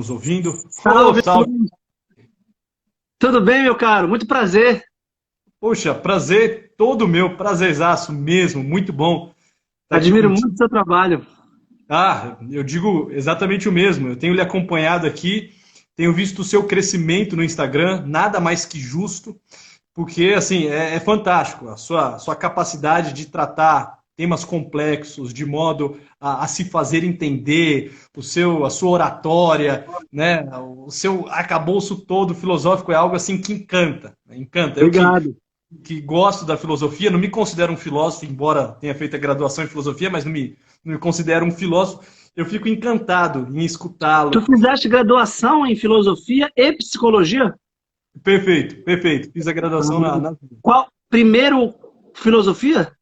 Nos ouvindo. Ô, Salve, salve. tudo bem, meu caro? Muito prazer. Poxa, prazer todo meu, prazerzaço mesmo, muito bom estar aqui Admiro contigo. muito o seu trabalho. Ah, eu digo exatamente o mesmo. Eu tenho lhe acompanhado aqui, tenho visto o seu crescimento no Instagram, nada mais que justo, porque assim é fantástico a sua capacidade de tratar temas complexos de modo a se fazer entender, a sua oratória, né? O seu arcabouço todo filosófico é algo assim que encanta, né? Encanta. Eu Obrigado. que gosto da filosofia, não me considero um filósofo, embora tenha feito a graduação em filosofia, mas não me considero um filósofo. Eu fico encantado em Tu escutá-lo. fizeste graduação em filosofia e psicologia? Perfeito, perfeito. Fiz a graduação Qual? Primeiro filosofia?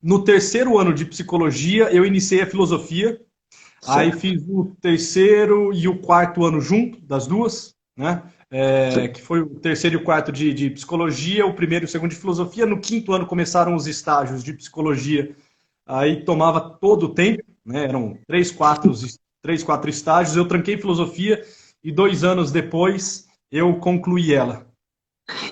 no terceiro ano de psicologia, eu iniciei a filosofia. Aí Certo. fiz o terceiro e o quarto ano junto, das duas, né? Certo. Que foi o terceiro e o quarto de psicologia, o primeiro e o segundo de filosofia. No quinto ano começaram os estágios de psicologia. Aí tomava todo o tempo, né? Eram três, quatro estágios. Eu tranquei filosofia e 2 anos depois eu concluí ela.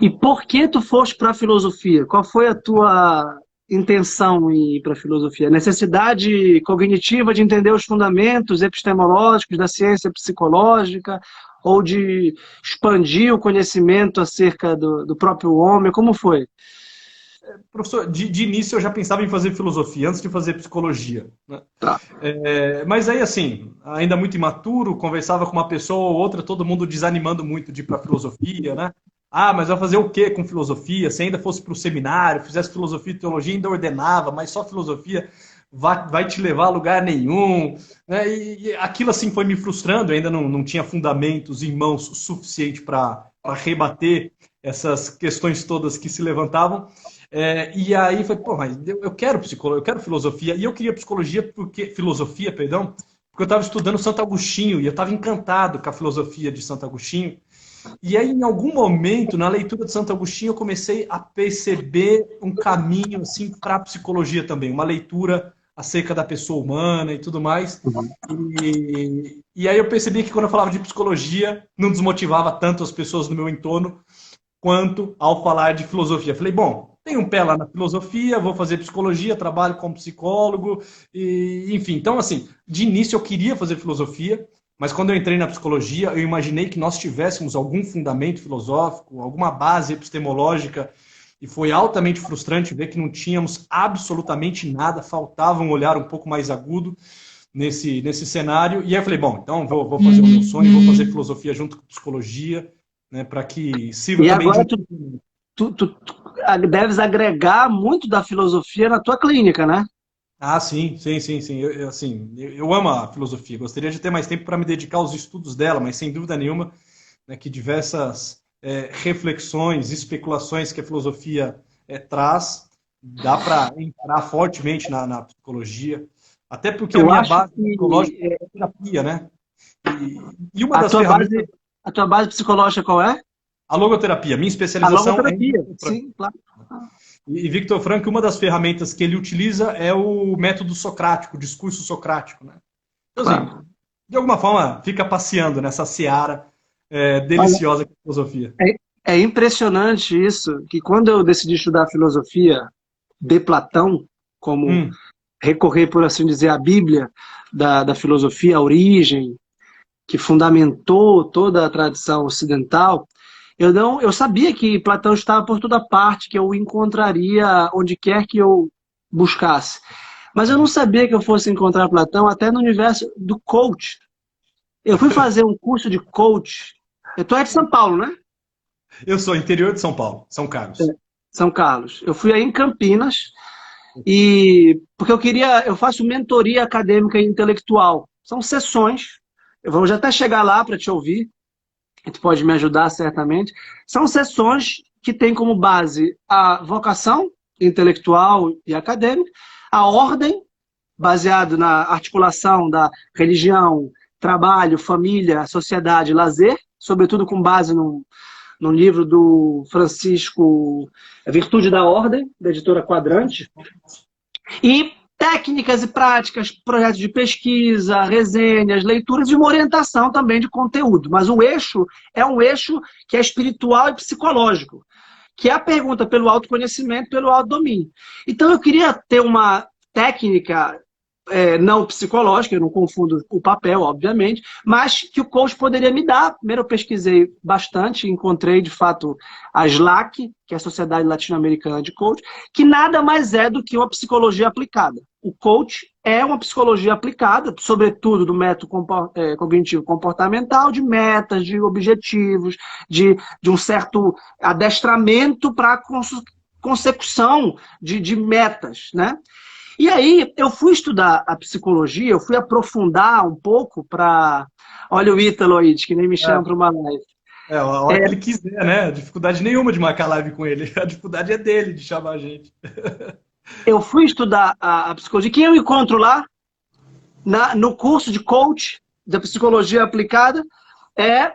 E por que tu foste para a filosofia? Qual foi a tua intenção em ir para a filosofia? Necessidade cognitiva de entender os fundamentos epistemológicos da ciência psicológica ou de expandir o conhecimento acerca do próprio homem? Como foi? Professor, de início eu já pensava em fazer filosofia antes de fazer psicologia, né? Tá. Mas aí, assim, ainda muito imaturo, conversava com uma pessoa ou outra, todo mundo desanimando muito de ir para filosofia, né? Ah, mas vai fazer o que com filosofia? Se ainda fosse para o seminário, fizesse filosofia e teologia, ainda ordenava, mas só filosofia vai te levar a lugar nenhum, né? E aquilo, assim, foi me frustrando, eu ainda não tinha fundamentos em mãos suficiente para rebater essas questões todas que se levantavam. E aí foi, pô, mas eu quero psicologia, eu quero filosofia, e eu queria filosofia, perdão, porque eu estava estudando Santo Agostinho, e eu estava encantado com a filosofia de Santo Agostinho. E aí, em algum momento, na leitura de Santo Agostinho, eu comecei a perceber um caminho assim para a psicologia também, uma leitura acerca da pessoa humana e tudo mais. E aí eu percebi que quando eu falava de psicologia, não desmotivava tanto as pessoas no meu entorno, quanto ao falar de filosofia. Falei, bom, tenho um pé lá na filosofia, vou fazer psicologia, trabalho como psicólogo, enfim. Então, assim, de início eu queria fazer filosofia, mas quando eu entrei na psicologia, eu imaginei que nós tivéssemos algum fundamento filosófico, alguma base epistemológica, e foi altamente frustrante ver que não tínhamos absolutamente nada, faltava um olhar um pouco mais agudo nesse cenário. E aí eu falei, bom, então vou fazer o meu sonho, vou fazer filosofia junto com psicologia, né, para que sirva E também de agora um. tu deves agregar muito da filosofia na tua clínica, né? Ah, sim, sim, sim, sim. Assim, eu amo a filosofia. Gostaria de ter mais tempo para me dedicar aos estudos dela, mas sem dúvida nenhuma, né, que diversas reflexões, especulações que a filosofia traz, dá para encarar fortemente na psicologia. Até porque a Eu minha acho base que psicológica é a terapia, né? E uma a das tua ferramentas, base, a tua base psicológica qual é? a logoterapia, minha A especialização é em logoterapia. Victor Frankl. Sim, claro. E Victor Frankl, uma das ferramentas que ele utiliza é o método socrático, o discurso socrático, né? Então, assim, Claro. de alguma forma, fica passeando nessa seara Olha, deliciosa que é a filosofia. é impressionante isso, que quando eu decidi estudar filosofia de Platão, como Hum, recorrer, por assim dizer, à Bíblia da filosofia, a origem, que fundamentou toda a tradição ocidental, eu sabia que Platão estava por toda parte, que eu o encontraria onde quer que eu buscasse. Mas eu não sabia que eu fosse encontrar Platão até no universo do coach. Eu fui fazer um curso de coach. Tu é de São Paulo, né? eu sou interior de São Paulo, São Carlos. São Carlos. Eu fui aí em Campinas e porque eu faço mentoria acadêmica e intelectual. São sessões. Eu vou já até chegar lá para te ouvir. Tu pode me ajudar certamente. São sessões que têm como base a vocação intelectual e acadêmica, a ordem, baseado na articulação da religião, trabalho, família, sociedade, lazer, sobretudo com base num livro do Francisco Virtude da Ordem, da editora Quadrante, e técnicas e práticas, projetos de pesquisa, resenhas, leituras e uma orientação também de conteúdo. Mas o eixo é um eixo que é espiritual e psicológico, que é a pergunta pelo autoconhecimento, pelo autodomínio. Então eu queria ter uma técnica não psicológica, eu não confundo o papel, obviamente, mas que o coach poderia me dar. Primeiro eu pesquisei bastante, encontrei de fato a SLAC, que é a Sociedade Latino-Americana de Coach, que nada mais é do que uma psicologia aplicada. O coach é uma psicologia aplicada, sobretudo do método cognitivo comportamental, de metas, de objetivos, de um certo adestramento para a consecução de metas, né? E aí, eu fui estudar a psicologia, eu fui aprofundar um pouco para... Olha o Ítalo aí, que nem me chama para uma live. A hora que ele quiser, né? Dificuldade nenhuma de marcar live com ele. A dificuldade é dele de chamar a gente. Eu fui estudar a psicologia. Quem eu encontro lá, no curso de coach da psicologia aplicada, é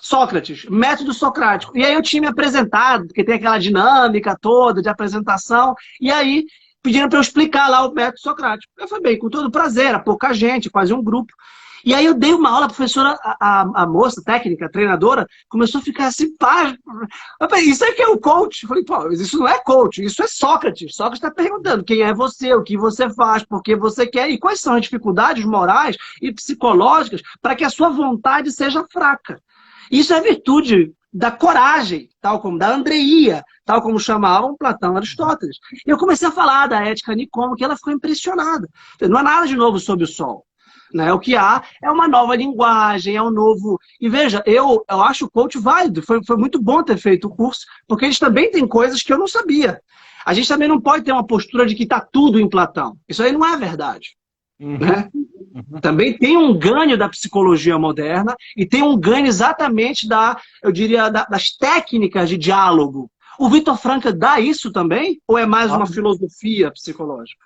Sócrates, método socrático. E aí eu tinha me apresentado, porque tem aquela dinâmica toda de apresentação, e aí pediram para eu explicar lá o método socrático. Eu falei, bem, com todo prazer, era pouca gente, quase um grupo. E aí eu dei uma aula, a professora, a moça técnica, a treinadora, começou a ficar assim, pá, isso é que é o coach. Eu falei, pô, isso não é coach, isso é Sócrates. Sócrates está perguntando quem é você, o que você faz, por que você quer, e quais são as dificuldades morais e psicológicas para que a sua vontade seja fraca. Isso é virtude da coragem, tal como da Andreia, tal como chamavam Platão e Aristóteles. E eu comecei a falar da ética Nicômaco, que ela ficou impressionada. Não há nada de novo sob o sol. Né? O que há é uma nova linguagem, é um novo... E veja, eu acho o coach válido. Foi muito bom ter feito o curso, porque eles também têm coisas que eu não sabia. A gente também não pode ter uma postura de que está tudo em Platão. Isso aí não é verdade. Né? Também tem um ganho da psicologia moderna e tem um ganho exatamente eu diria, das técnicas de diálogo. O Viktor Frankl dá isso também? Ou é mais uma filosofia psicológica?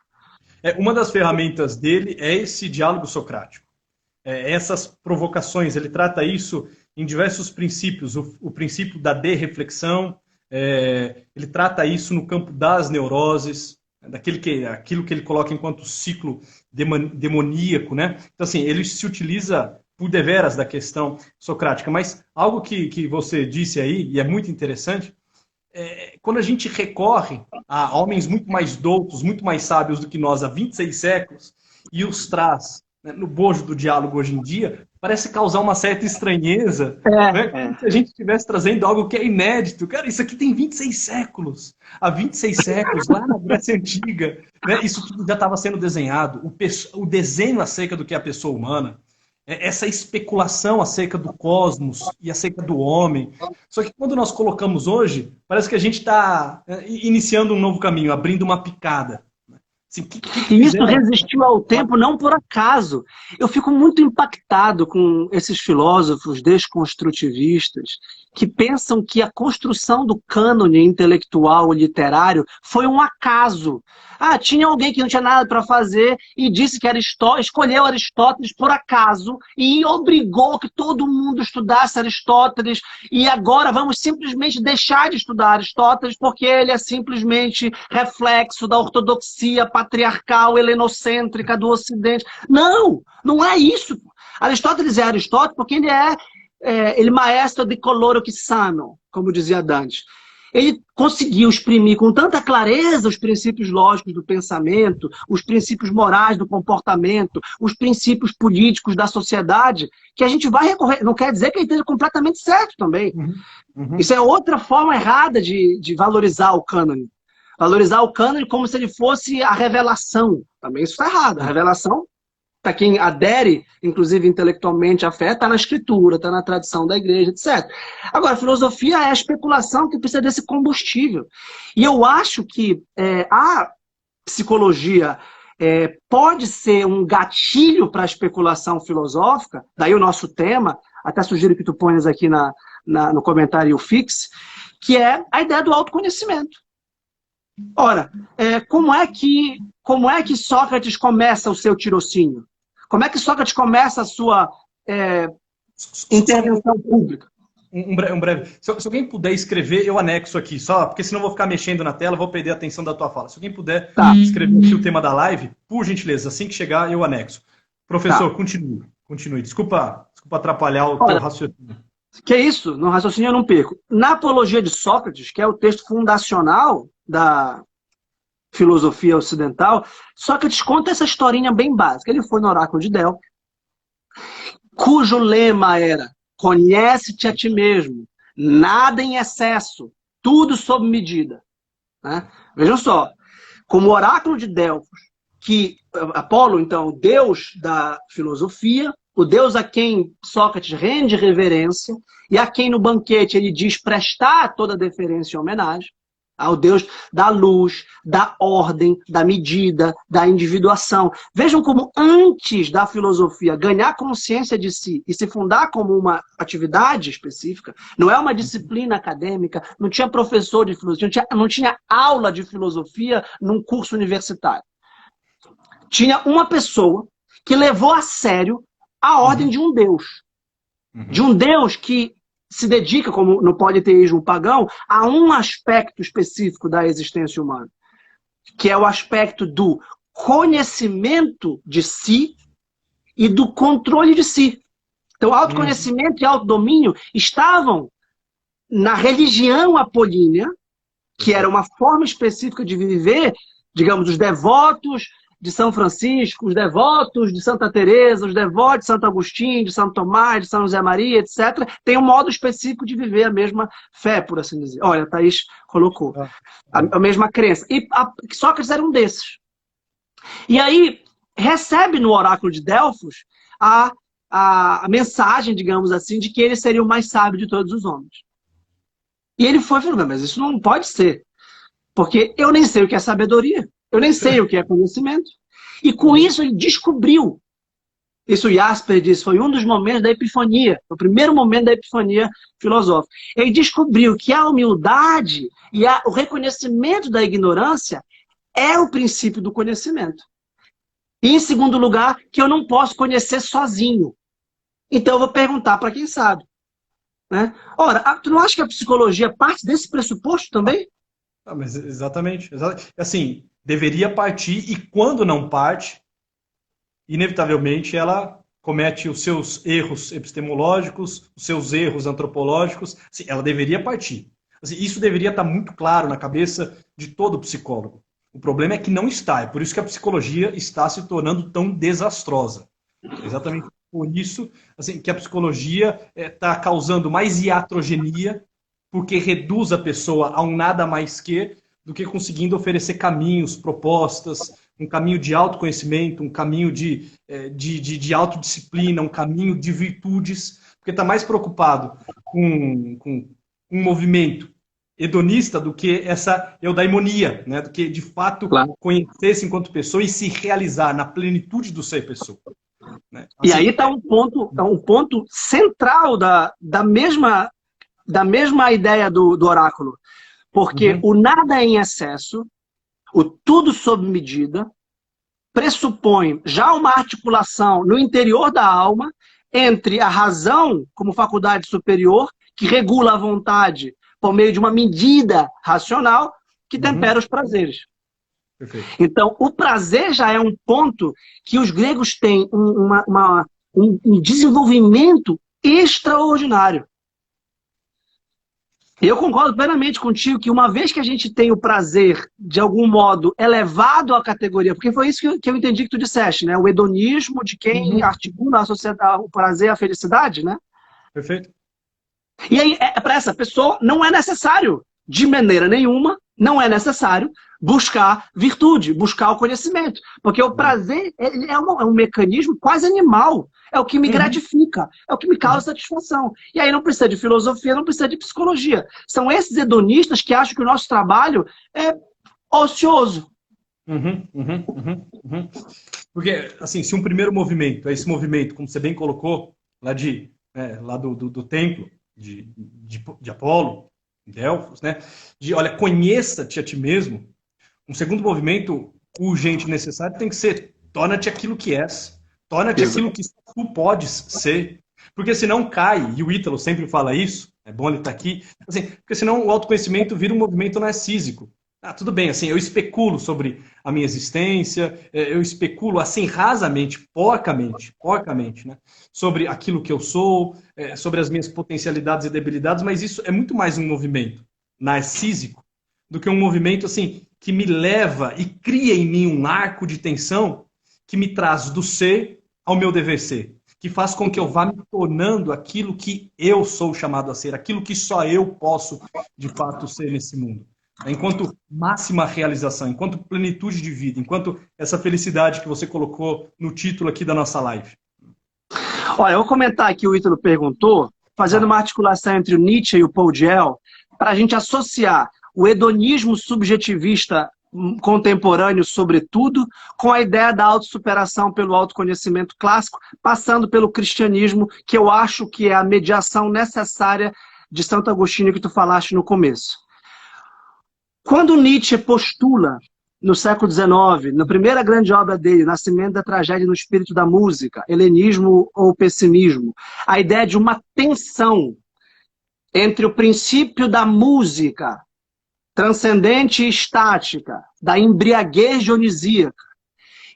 Uma das ferramentas dele é esse diálogo socrático. Essas provocações, ele trata isso em diversos princípios. O princípio da derreflexão, ele trata isso no campo das neuroses, aquilo que ele coloca enquanto ciclo demoníaco, né? Então, assim, ele se utiliza por deveras da questão socrática. Mas algo que você disse aí, e é muito interessante, quando a gente recorre a homens muito mais doutos, muito mais sábios do que nós há 26 séculos, e os traz, né, no bojo do diálogo hoje em dia, parece causar uma certa estranheza, né? Como se a gente estivesse trazendo algo que é inédito. Cara, isso aqui tem 26 séculos. Há 26 séculos, lá na Grécia Antiga, né, isso tudo já estava sendo desenhado. O desenho acerca do que é a pessoa humana, essa especulação acerca do cosmos e acerca do homem. Só que quando nós colocamos hoje, parece que a gente está iniciando um novo caminho, abrindo uma picada. Assim, e isso resistiu ao tempo não por acaso. Eu fico muito impactado com esses filósofos desconstrutivistas que pensam que a construção do cânone intelectual e literário foi um acaso. Ah, tinha alguém que não tinha nada para fazer e disse que escolheu Aristóteles por acaso e obrigou que todo mundo estudasse Aristóteles e agora vamos simplesmente deixar de estudar Aristóteles porque ele é simplesmente reflexo da ortodoxia patriarcal, helenocêntrica do Ocidente. Não, não é isso. Aristóteles é Aristóteles porque ele ele maestro de coloro che sano, como dizia Dante. Ele conseguiu exprimir com tanta clareza os princípios lógicos do pensamento, os princípios morais do comportamento, os princípios políticos da sociedade, que a gente vai recorrer. Não quer dizer que ele esteja completamente certo também. Isso é outra forma errada de valorizar o cânone. Valorizar o cânone como se ele fosse a revelação. Também isso está errado. A revelação, para quem adere, inclusive intelectualmente à fé, está na escritura, está na tradição da igreja, etc. Agora, a filosofia é a especulação que precisa desse combustível. E eu acho que a psicologia pode ser um gatilho para a especulação filosófica, daí o nosso tema, até sugiro que tu ponhas aqui no comentário fixo, que é a ideia do autoconhecimento. Ora, como é que Sócrates começa o seu tirocínio? Como é que Sócrates começa a sua intervenção pública? Um breve. Se alguém puder escrever, eu anexo aqui, só, porque senão eu vou ficar mexendo na tela, vou perder a atenção da tua fala. Se alguém puder escrever aqui o tema da live, por gentileza, assim que chegar, eu anexo. Professor, continue. Desculpa atrapalhar o teu raciocínio. Que é isso? No raciocínio eu não perco. Na Apologia de Sócrates, que é o texto fundacional da filosofia ocidental, Sócrates conta essa historinha bem básica. Ele foi no oráculo de Delfos, cujo lema era: conhece-te a ti mesmo, nada em excesso, tudo sob medida. Né? Vejam só, como oráculo de Delfos, que Apolo, então, o deus da filosofia, o deus a quem Sócrates rende reverência e a quem no banquete ele diz prestar toda deferência e homenagem, ao Deus da luz, da ordem, da medida, da individuação. Vejam como antes da filosofia ganhar consciência de si e se fundar como uma atividade específica, não é uma disciplina acadêmica, não tinha professor de filosofia, não tinha aula de filosofia num curso universitário. Tinha uma pessoa que levou a sério a ordem de um Deus. De um Deus que se dedica, como no politeísmo pagão, a um aspecto específico da existência humana, que é o aspecto do conhecimento de si e do controle de si. Então, autoconhecimento e autodomínio estavam na religião apolínea, que era uma forma específica de viver, digamos, os devotos de São Francisco, os devotos de Santa Teresa, os devotos de Santo Agostinho, de Santo Tomás, de São José Maria, etc., tem um modo específico de viver a mesma fé, por assim dizer. Olha, a Thaís colocou. A mesma crença. E Sócrates era um desses. E aí, recebe no oráculo de Delfos a mensagem, digamos assim, de que ele seria o mais sábio de todos os homens. E ele foi falando, mas isso não pode ser. Porque eu nem sei o que é sabedoria. Eu nem sei o que é conhecimento. E com isso ele descobriu. Isso Jasper diz, foi um dos momentos da epifania. O primeiro momento da epifania filosófica. Ele descobriu que a humildade e o reconhecimento da ignorância é o princípio do conhecimento. E em segundo lugar, que eu não posso conhecer sozinho. Então eu vou perguntar para quem sabe. Né? Ora, tu não acha que a psicologia parte desse pressuposto também? Mas exatamente. Assim, deveria partir, e quando não parte, inevitavelmente ela comete os seus erros epistemológicos, os seus erros antropológicos. Assim, ela deveria partir. Assim, isso deveria estar muito claro na cabeça de todo psicólogo. O problema é que não está. É por isso que a psicologia está se tornando tão desastrosa. Exatamente por isso assim, que a psicologia está causando mais iatrogenia, porque reduz a pessoa a um nada mais que, do que conseguindo oferecer caminhos, propostas, um caminho de autoconhecimento, um caminho de autodisciplina, um caminho de virtudes, porque está mais preocupado com um movimento hedonista do que essa eudaimonia, né? Do que, de fato, conhecer-se enquanto pessoa e se realizar na plenitude do ser pessoa. Né? Assim, e aí está um ponto central da mesma ideia do oráculo. Porque o nada em excesso, o tudo sob medida, pressupõe já uma articulação no interior da alma entre a razão como faculdade superior, que regula a vontade por meio de uma medida racional, que tempera os prazeres. Perfeito. Então, o prazer já é um ponto que os gregos têm um desenvolvimento extraordinário. Eu concordo plenamente contigo que uma vez que a gente tem o prazer, de algum modo, elevado à categoria, porque foi isso que eu entendi que tu disseste, né? O hedonismo de quem articula a sociedade, o prazer e a felicidade, né? Perfeito. E aí, para essa pessoa, não é necessário, de maneira nenhuma, não é necessário buscar virtude, buscar o conhecimento. Porque o prazer é um mecanismo quase animal. É o que me gratifica, é o que me causa satisfação. E aí não precisa de filosofia, não precisa de psicologia. São esses hedonistas que acham que o nosso trabalho é ocioso. Porque, assim, se um primeiro movimento é esse movimento, como você bem colocou, lá do templo de Apolo, Delfos, né? Olha, conheça-te a ti mesmo. Um segundo movimento urgente e necessário tem que ser torna-te aquilo que és. Torna-te aquilo que tu podes ser. Porque senão cai, e o Ítalo sempre fala isso, É bom ele estar aqui. Assim, porque senão o autoconhecimento vira um movimento narcísico. Ah, tudo bem, assim, eu especulo sobre a minha existência, eu especulo assim rasamente, porcamente, né? Sobre aquilo que eu sou, sobre as minhas potencialidades e debilidades, mas isso é muito mais um movimento narcísico do que um movimento assim que me leva e cria em mim um arco de tensão que me traz do ser ao meu dever ser, que faz com que eu vá me tornando aquilo que eu sou chamado a ser, aquilo que só eu posso de fato ser nesse mundo. Enquanto máxima realização, enquanto plenitude de vida, enquanto essa felicidade que você colocou no título aqui da nossa live. Olha, eu vou comentar aqui, o Ítalo perguntou, fazendo uma articulação entre o Nietzsche e o Paul Gell, para a gente associar o hedonismo subjetivista contemporâneo, sobretudo, com a ideia da autossuperação pelo autoconhecimento clássico, passando pelo cristianismo, que eu acho que é a mediação necessária de Santo Agostinho que tu falaste no começo. Quando Nietzsche postula, no século XIX, na primeira grande obra dele, Nascimento da Tragédia no Espírito da Música, Helenismo ou Pessimismo, a ideia de uma tensão entre o princípio da música transcendente e estática, da embriaguez dionisíaca,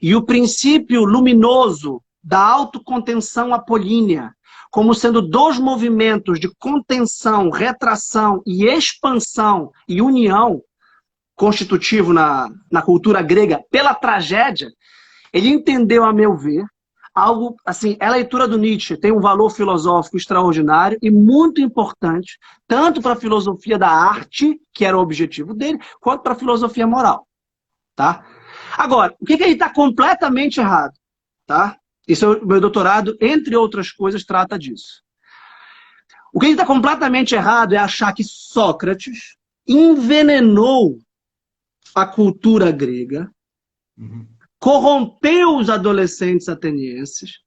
e o princípio luminoso da autocontenção apolínea, como sendo dois movimentos de contenção, retração e expansão e união, constitutivo na cultura grega pela tragédia, ele entendeu, a meu ver, algo assim, a leitura do Nietzsche tem um valor filosófico extraordinário e muito importante, tanto para a filosofia da arte, que era o objetivo dele, quanto para a filosofia moral. Tá? Agora, o que ele está completamente errado? Tá? Isso é o meu doutorado, entre outras coisas, trata disso. O que ele está completamente errado é achar que Sócrates envenenou a cultura grega, corrompeu os adolescentes atenienses,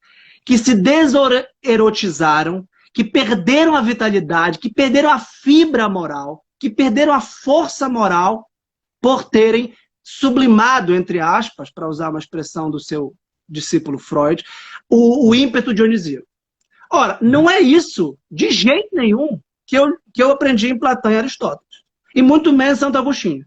que se deserotizaram, que perderam a vitalidade, que perderam a fibra moral, que perderam a força moral por terem sublimado, entre aspas, para usar uma expressão do seu discípulo Freud, o ímpeto dionisíaco. Ora, não é isso, de jeito nenhum, que eu aprendi em Platão e Aristóteles. E muito menos em Santo Agostinho.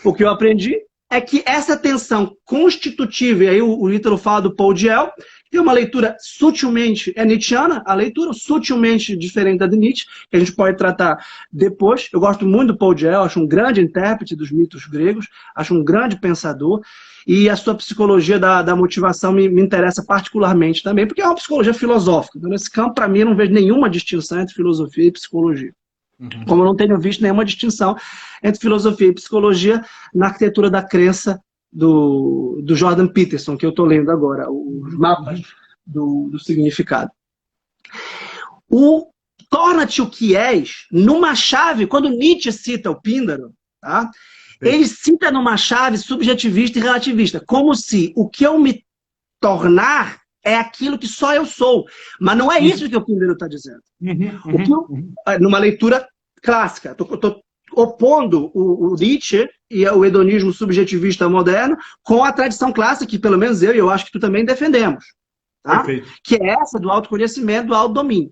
O que eu aprendi é que essa tensão constitutiva, e aí o Ítalo fala do Paul Gell, que é uma leitura sutilmente, é nietzschiana, a leitura sutilmente diferente da de Nietzsche, que a gente pode tratar depois. Eu gosto muito do Paul Gell, acho um grande intérprete dos mitos gregos, acho um grande pensador, e a sua psicologia da motivação me interessa particularmente também, porque é uma psicologia filosófica. Então, nesse campo, para mim, eu não vejo nenhuma distinção entre filosofia e psicologia. Como eu não tenho visto nenhuma distinção entre filosofia e psicologia na arquitetura da crença do Jordan Peterson, que eu estou lendo agora, os mapas do significado. O torna-te o que és, numa chave, quando Nietzsche cita o Píndaro, tá? Ele cita numa chave subjetivista e relativista, como se o que eu me tornar é aquilo que só eu sou. Mas não é isso que o Píndaro está dizendo. Numa leitura clássica. Estou opondo o Nietzsche e o hedonismo subjetivista moderno com a tradição clássica, que pelo menos eu e eu acho que tu também defendemos. Tá? Que é essa do autoconhecimento, do autodomínio.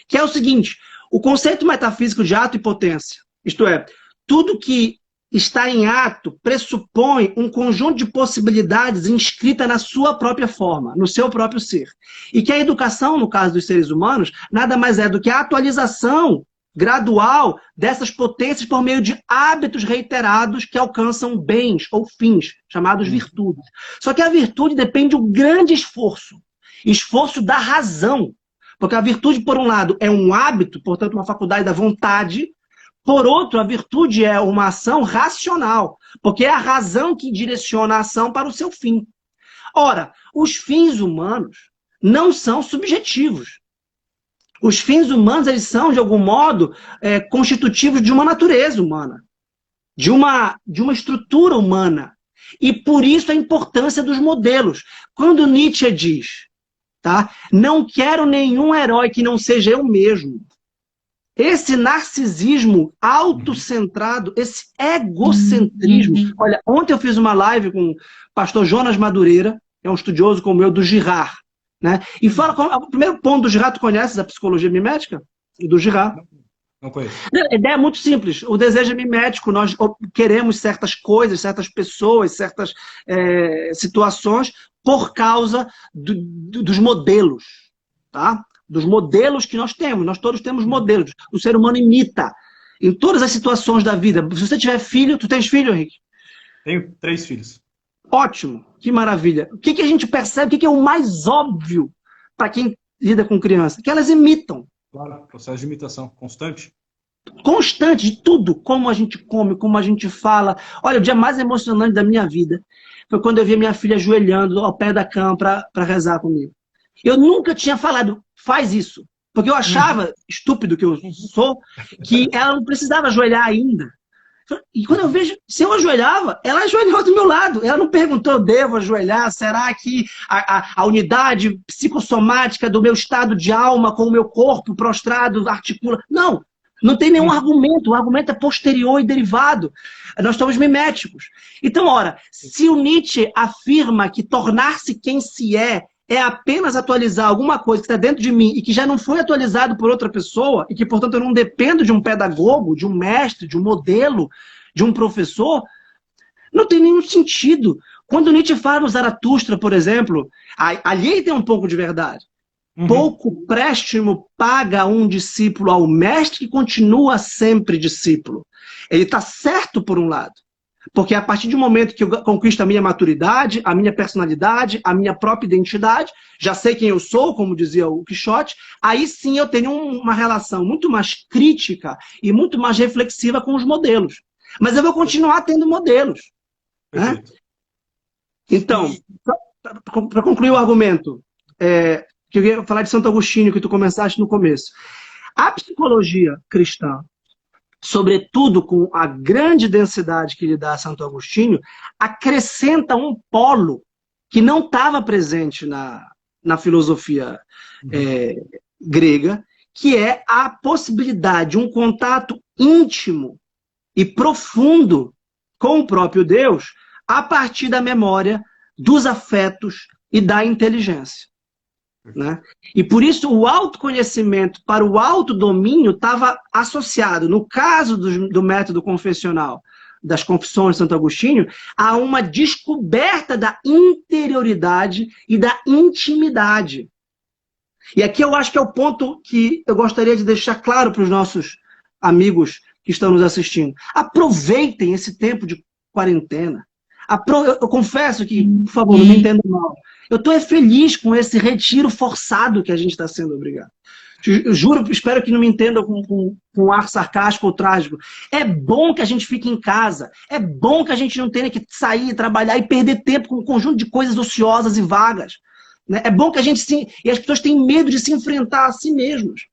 Que é o seguinte, o conceito metafísico de ato e potência, isto é, tudo que está em ato pressupõe um conjunto de possibilidades inscrita na sua própria forma, no seu próprio ser. E que a educação, no caso dos seres humanos, nada mais é do que a atualização gradual dessas potências por meio de hábitos reiterados que alcançam bens ou fins, chamados virtudes. Só que a virtude depende de um grande esforço da razão. Porque a virtude, por um lado, é um hábito, portanto, uma faculdade da vontade. Por outro, a virtude é uma ação racional, porque é a razão que direciona a ação para o seu fim. Ora, os fins humanos não são subjetivos. Os fins humanos, eles são, de algum modo, constitutivos de uma natureza humana, de uma estrutura humana. E por isso a importância dos modelos. Quando Nietzsche diz, tá, não quero nenhum herói que não seja eu mesmo, esse narcisismo autocentrado, esse egocentrismo. Olha, ontem eu fiz uma live com o pastor Jonas Madureira, que é um estudioso como eu, do Girard. Né? E fala, o primeiro ponto do Girard, tu conheces a psicologia mimética? Do Girard. Não conheço. A ideia é muito simples. O desejo é mimético. Nós queremos certas coisas, certas pessoas, certas situações por causa dos modelos, tá? Dos modelos que nós temos. Nós todos temos modelos. O ser humano imita em todas as situações da vida. Se você tiver filho, tu tens filho, Henrique? Tenho 3 filhos. Ótimo, que maravilha. O que a gente percebe? O que é o mais óbvio para quem lida com criança? Que elas imitam. Claro, processo de imitação constante. Constante de tudo, como a gente come, como a gente fala. Olha, o dia mais emocionante da minha vida foi quando eu vi a minha filha ajoelhando ao pé da cama para rezar comigo. Eu nunca tinha falado, faz isso. Porque eu achava, estúpido que eu sou, que ela não precisava ajoelhar ainda. E quando eu vejo, se eu ajoelhava, ela ajoelhou do meu lado. Ela não perguntou, devo ajoelhar? Será que a unidade psicossomática do meu estado de alma com o meu corpo prostrado articula? Não, não tem nenhum argumento. O argumento é posterior e derivado. Nós somos miméticos. Então, ora, se o Nietzsche afirma que tornar-se quem se é apenas atualizar alguma coisa que está dentro de mim e que já não foi atualizado por outra pessoa e que, portanto, eu não dependo de um pedagogo, de um mestre, de um modelo, de um professor, não tem nenhum sentido. Quando Nietzsche fala no Zaratustra, por exemplo, ali tem um pouco de verdade. Pouco préstimo paga um discípulo ao mestre que continua sempre discípulo. Ele está certo por um lado. Porque a partir do momento que eu conquisto a minha maturidade, a minha personalidade, a minha própria identidade, já sei quem eu sou, como dizia o Quixote, aí sim eu tenho uma relação muito mais crítica e muito mais reflexiva com os modelos. Mas eu vou continuar tendo modelos. Né? Então, para concluir o argumento, que eu ia falar de Santo Agostinho, que tu começaste no começo. A psicologia cristã, sobretudo com a grande densidade que lhe dá Santo Agostinho, acrescenta um polo que não estava presente na filosofia grega, que é a possibilidade de um contato íntimo e profundo com o próprio Deus a partir da memória, dos afetos e da inteligência. Né? E por isso o autoconhecimento para o autodomínio estava associado, no caso do método confessional, das confissões de Santo Agostinho, a uma descoberta da interioridade e da intimidade. E aqui eu acho que é o ponto que eu gostaria de deixar claro para os nossos amigos que estão nos assistindo. Aproveitem esse tempo de quarentena. Eu confesso que, por favor, não me entendam mal. Eu estou feliz com esse retiro forçado que a gente está sendo obrigado. Eu juro, espero que não me entendam com um ar sarcástico ou trágico. É bom que a gente fique em casa. É bom que a gente não tenha que sair, trabalhar e perder tempo com um conjunto de coisas ociosas e vagas. Né? É bom que a gente e as pessoas têm medo de se enfrentar a si mesmos.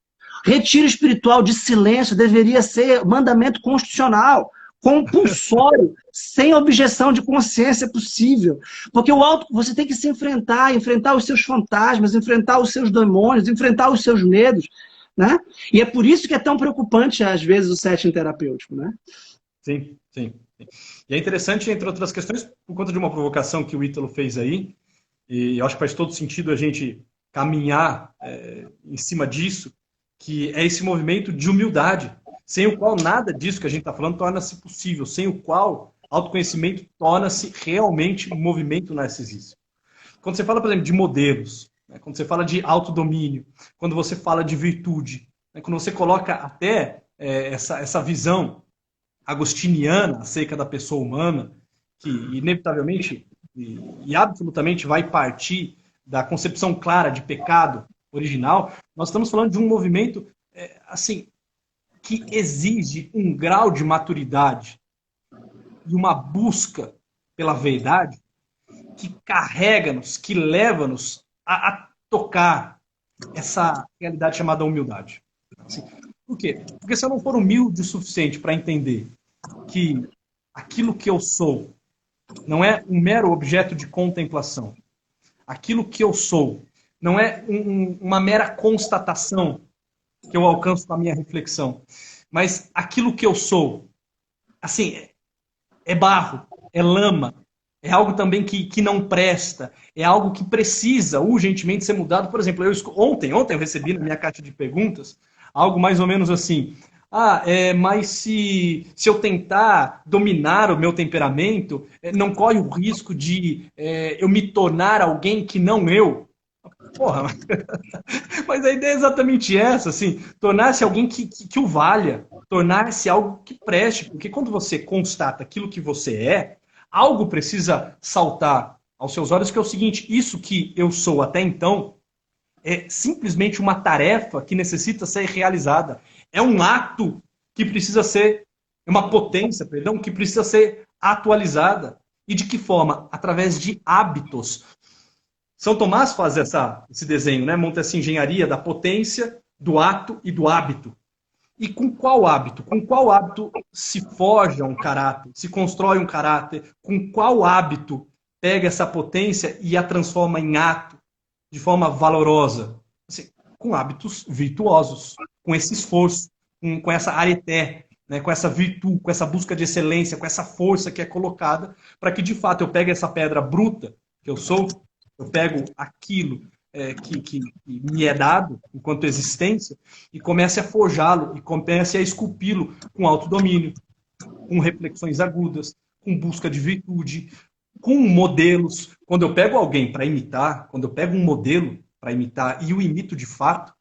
Retiro espiritual de silêncio deveria ser mandamento constitucional, compulsório, sem objeção de consciência possível. Porque você tem que se enfrentar os seus fantasmas, enfrentar os seus demônios, enfrentar os seus medos. Né? E é por isso que é tão preocupante, às vezes, o setting terapêutico. Né? Sim, sim. E é interessante, entre outras questões, por conta de uma provocação que o Ítalo fez aí, e eu acho que faz todo sentido a gente caminhar em cima disso, que é esse movimento de humildade, sem o qual nada disso que a gente está falando torna-se possível, sem o qual autoconhecimento torna-se realmente um movimento narcisístico. Quando você fala, por exemplo, de modelos, né, quando você fala de autodomínio, quando você fala de virtude, né, quando você coloca até essa visão agostiniana acerca da pessoa humana, que inevitavelmente e absolutamente vai partir da concepção clara de pecado original, nós estamos falando de um movimento assim, que exige um grau de maturidade e uma busca pela verdade que carrega-nos, que leva-nos a tocar essa realidade chamada humildade. Assim, por quê? Porque se eu não for humilde o suficiente para entender que aquilo que eu sou não é um mero objeto de contemplação, aquilo que eu sou não é uma mera constatação que eu alcanço com a minha reflexão, mas aquilo que eu sou, assim, é barro, é lama, é algo também que não presta, é algo que precisa urgentemente ser mudado. Por exemplo, ontem eu recebi na minha caixa de perguntas algo mais ou menos assim: Mas se eu tentar dominar o meu temperamento, não corre o risco de eu me tornar alguém que não eu? Porra, mas a ideia é exatamente essa, assim, tornar-se alguém que o valha, tornar-se algo que preste, porque quando você constata aquilo que você é, algo precisa saltar aos seus olhos, que é o seguinte: isso que eu sou até então é simplesmente uma tarefa que necessita ser realizada. É um ato que precisa ser, uma potência, perdão, que precisa ser atualizada. E de que forma? Através de hábitos. São Tomás faz esse desenho, né? Monta essa engenharia da potência, do ato e do hábito. E com qual hábito? Com qual hábito se forja um caráter, se constrói um caráter? Com qual hábito pega essa potência e a transforma em ato de forma valorosa? Assim, com hábitos virtuosos, com esse esforço, com essa areté, né, com essa virtude, com essa busca de excelência, com essa força que é colocada, para que de fato eu pegue essa pedra bruta que eu sou, eu pego aquilo que me é dado enquanto existência e comece a forjá-lo e comece a esculpi-lo com autodomínio, com reflexões agudas, com busca de virtude, com modelos. Quando eu pego alguém para imitar, quando eu pego um modelo para imitar e o imito de fato,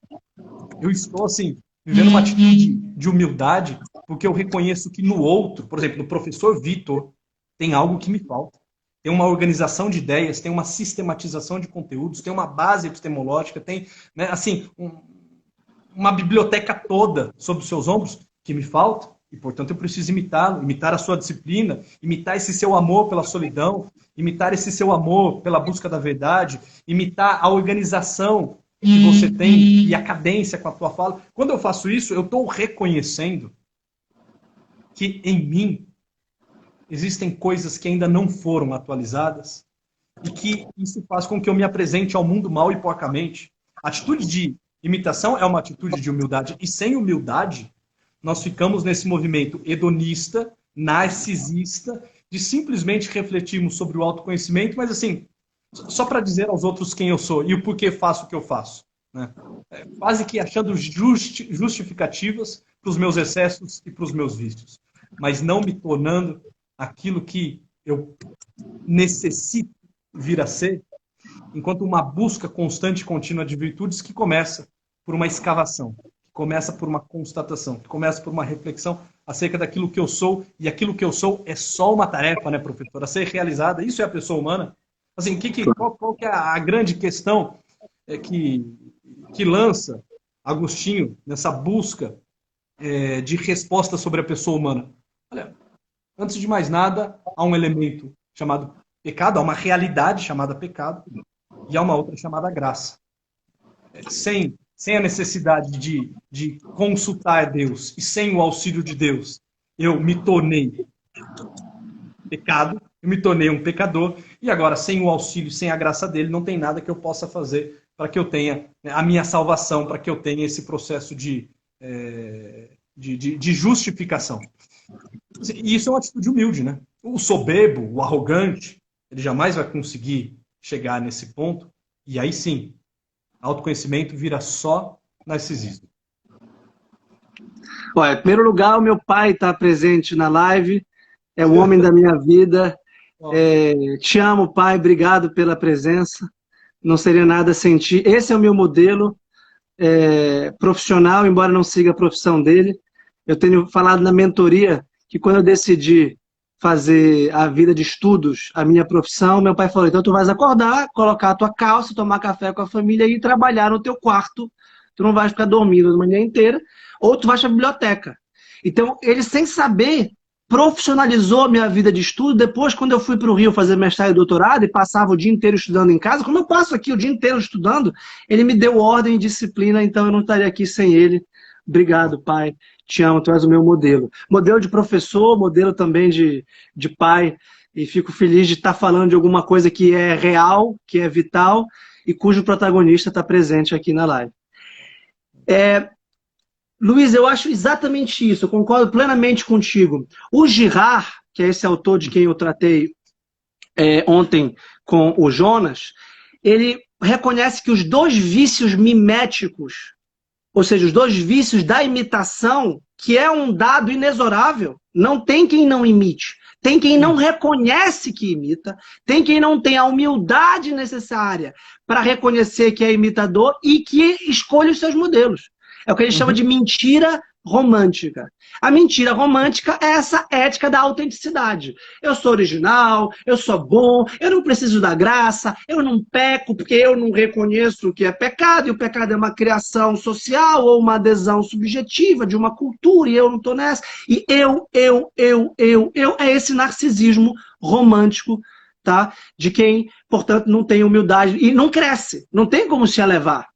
eu estou assim vivendo uma atitude de humildade, porque eu reconheço que no outro, por exemplo, no professor Vitor, tem algo que me falta. Tem uma organização de ideias, tem uma sistematização de conteúdos, tem uma base epistemológica, tem, né, assim, uma biblioteca toda sobre os seus ombros que me falta, e portanto eu preciso imitá-lo, imitar a sua disciplina, imitar esse seu amor pela solidão, imitar esse seu amor pela busca da verdade, imitar a organização que você tem e a cadência com a tua fala. Quando eu faço isso, eu estou reconhecendo que em mim existem coisas que ainda não foram atualizadas e que isso faz com que eu me apresente ao mundo mal e porcamente. A atitude de imitação é uma atitude de humildade, e sem humildade nós ficamos nesse movimento hedonista, narcisista, de simplesmente refletirmos sobre o autoconhecimento, mas assim, só para dizer aos outros quem eu sou e o porquê faço o que eu faço. Né? Quase que achando justificativas para os meus excessos e para os meus vícios, mas não me tornando aquilo que eu necessito vir a ser, enquanto uma busca constante e contínua de virtudes que começa por uma escavação, que começa por uma constatação, que começa por uma reflexão acerca daquilo que eu sou, e aquilo que eu sou é só uma tarefa, né, professor, a ser realizada. Isso é a pessoa humana. Assim, qual que é a grande questão que lança Agostinho nessa busca de resposta sobre a pessoa humana? Olha, antes de mais nada, há um elemento chamado pecado, há uma realidade chamada pecado, e há uma outra chamada graça. Sem a necessidade de consultar Deus e sem o auxílio de Deus, eu me tornei pecado, eu me tornei um pecador, e agora, sem o auxílio, sem a graça dele, não tem nada que eu possa fazer para que eu tenha a minha salvação, para que eu tenha esse processo de justificação. E isso é uma atitude humilde, né? O soberbo, o arrogante, ele jamais vai conseguir chegar nesse ponto, e aí sim, autoconhecimento vira só narcisismo. Olha, em primeiro lugar, o meu pai está presente na live, é o homem da minha vida. Te amo, pai, obrigado pela presença. Não seria nada sem ti. Esse é o meu modelo profissional, embora não siga a profissão dele. Eu tenho falado na mentoria que quando eu decidi fazer a vida de estudos, a minha profissão, meu pai falou: então tu vais acordar, colocar a tua calça, tomar café com a família e trabalhar no teu quarto. Tu não vais ficar dormindo a manhã inteira, ou tu vais para a biblioteca. Então, ele, sem saber, profissionalizou a minha vida de estudo. Depois, quando eu fui para o Rio fazer mestrado e doutorado e passava o dia inteiro estudando em casa, como eu passo aqui o dia inteiro estudando, ele me deu ordem e disciplina, então eu não estaria aqui sem ele. Obrigado, pai. Te amo, tu és o meu modelo. Modelo de professor, modelo também de pai. E fico feliz de estar falando de alguma coisa que é real, que é vital, e cujo protagonista está presente aqui na live. Luiz, eu acho exatamente isso, eu concordo plenamente contigo. O Girard, que é esse autor de quem eu tratei ontem com o Jonas, ele reconhece que os dois vícios miméticos, ou seja, os dois vícios da imitação, que é um dado inexorável. Não tem quem não imite. Tem quem não reconhece que imita, tem quem não tem a humildade necessária para reconhecer que é imitador e que escolhe os seus modelos. É o que a gente chama de mentira romântica. A mentira romântica é essa ética da autenticidade. Eu sou original, eu sou bom, eu não preciso da graça, eu não peco porque eu não reconheço o que é pecado, e o pecado é uma criação social ou uma adesão subjetiva de uma cultura, e eu não estou nessa. E é esse narcisismo romântico, tá? De quem, portanto, não tem humildade e não cresce, não tem como se elevar.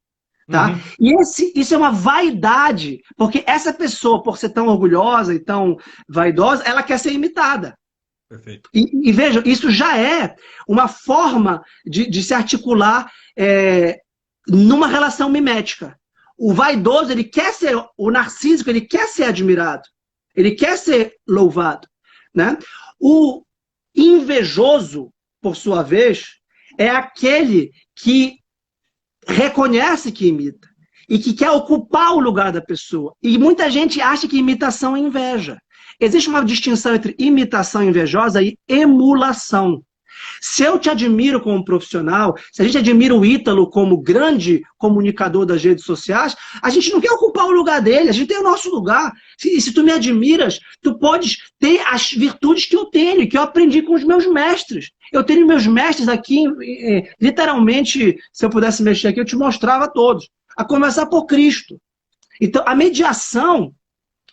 Tá? E isso é uma vaidade, porque essa pessoa, por ser tão orgulhosa e tão vaidosa, ela quer ser imitada. Perfeito. E veja, isso já é uma forma de se articular numa relação mimética. O vaidoso, ele quer ser, o narcísico, ele quer ser admirado, ele quer ser louvado. Né? O invejoso, por sua vez, é aquele que reconhece que imita e que quer ocupar o lugar da pessoa. E muita gente acha que imitação é inveja. Existe uma distinção entre imitação invejosa e emulação. Se eu te admiro como profissional, se a gente admira o Ítalo como grande comunicador das redes sociais, a gente não quer ocupar o lugar dele, a gente tem o nosso lugar. Se tu me admiras, tu podes ter as virtudes que eu tenho, que eu aprendi com os meus mestres. Eu tenho meus mestres aqui, literalmente, se eu pudesse mexer aqui, eu te mostrava todos. A começar por Cristo. Então, a mediação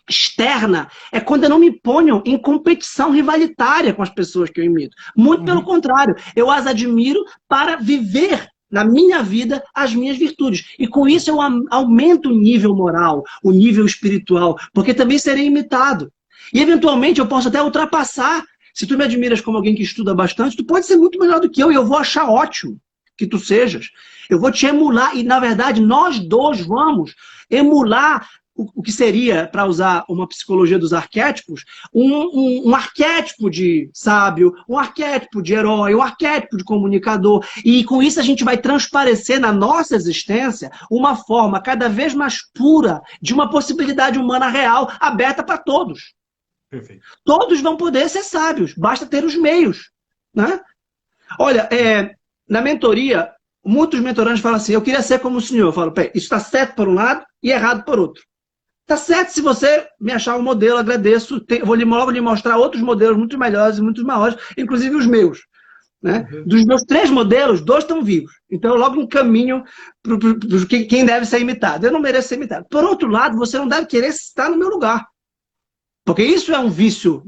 externa é quando eu não me ponho em competição rivalitária com as pessoas que eu imito. Muito pelo contrário, eu as admiro para viver na minha vida as minhas virtudes. E com isso eu aumento o nível moral, o nível espiritual, porque também serei imitado. E eventualmente eu posso até ultrapassar. Se tu me admiras como alguém que estuda bastante, tu pode ser muito melhor do que eu, e eu vou achar ótimo que tu sejas. Eu vou te emular, e na verdade nós dois vamos emular o que seria, para usar uma psicologia dos arquétipos, um arquétipo de sábio, um arquétipo de herói, um arquétipo de comunicador. E com isso a gente vai transparecer na nossa existência uma forma cada vez mais pura de uma possibilidade humana real, aberta para todos. Perfeito. Todos vão poder ser sábios, basta ter os meios. Né? Olha, na mentoria, muitos mentorandos falam assim, eu queria ser como o senhor. Eu falo, isso está certo por um lado e errado por outro. Tá certo, se você me achar um modelo, agradeço. Eu vou logo lhe mostrar outros modelos muito melhores e muito maiores, inclusive os meus. Né? Dos meus 3 modelos, 2 estão vivos. Então eu logo encaminho para quem deve ser imitado. Eu não mereço ser imitado. Por outro lado, você não deve querer estar no meu lugar. Porque isso é um vício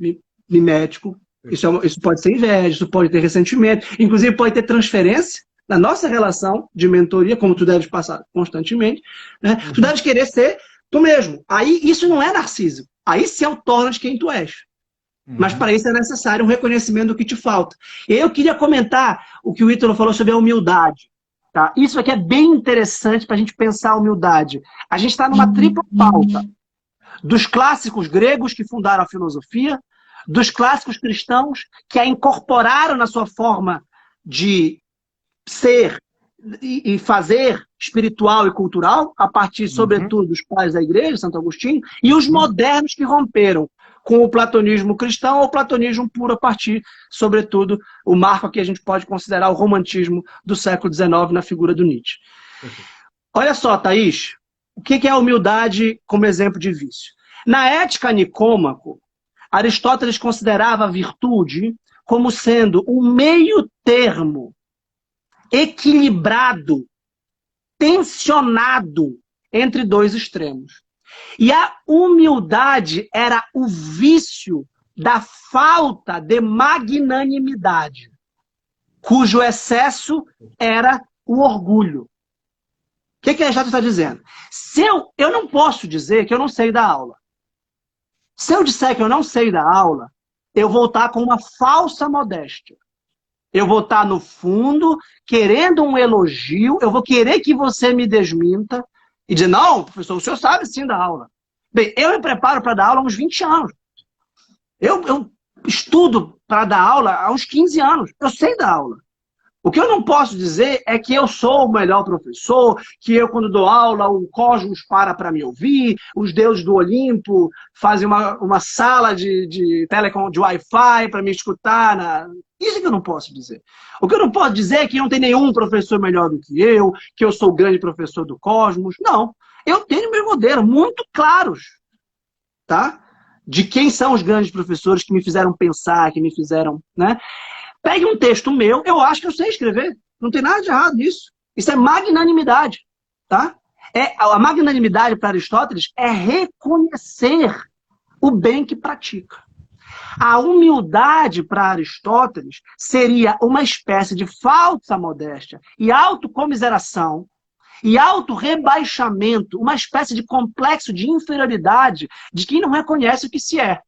mimético, isso pode ser inveja, isso pode ter ressentimento, inclusive pode ter transferência na nossa relação de mentoria, como tu deves passar constantemente. Né? Tu deves querer ser tu mesmo. Aí isso não é narciso. Aí se autorna de quem tu és. Mas para isso é necessário um reconhecimento do que te falta. Eu queria comentar o que o Ítalo falou sobre a humildade. Tá? Isso aqui é bem interessante para a gente pensar a humildade. A gente está numa tripla pauta. Dos clássicos gregos que fundaram a filosofia, dos clássicos cristãos que a incorporaram na sua forma de ser e fazer espiritual e cultural, a partir, sobretudo, dos pais da igreja, Santo Agostinho, e os modernos que romperam com o platonismo cristão ou o platonismo puro a partir, sobretudo, o marco aqui a gente pode considerar o romantismo do século XIX na figura do Nietzsche. Olha só, Thaís, o que é a humildade como exemplo de vício? Na Ética Nicômaco, Aristóteles considerava a virtude como sendo um meio termo equilibrado, tensionado entre 2 extremos. E a humildade era o vício da falta de magnanimidade, cujo excesso era o orgulho. O que Aristóteles está dizendo? Eu não posso dizer que eu não sei dar aula. Se eu disser que eu não sei dar aula, eu vou estar com uma falsa modéstia. Eu vou estar, no fundo, querendo um elogio, eu vou querer que você me desminta e dizer, não, professor, o senhor sabe sim dar aula. Bem, eu me preparo para dar aula há uns 20 anos. Eu estudo para dar aula há uns 15 anos. Eu sei dar aula. O que eu não posso dizer é que eu sou o melhor professor, que eu, quando dou aula, o cosmos para me ouvir, os deuses do Olimpo fazem uma sala de telecom, de Wi-Fi para me escutar. Isso é que eu não posso dizer. O que eu não posso dizer é que não tem nenhum professor melhor do que eu sou o grande professor do cosmos. Não. Eu tenho meus modelos muito claros, tá? De quem são os grandes professores que me fizeram pensar, que me fizeram, né? Pegue um texto meu, eu acho que eu sei escrever. Não tem nada de errado nisso. Isso é magnanimidade, tá? A magnanimidade para Aristóteles é reconhecer o bem que pratica. A humildade para Aristóteles seria uma espécie de falsa modéstia e autocomiseração e autorrebaixamento, uma espécie de complexo de inferioridade de quem não reconhece o que se é.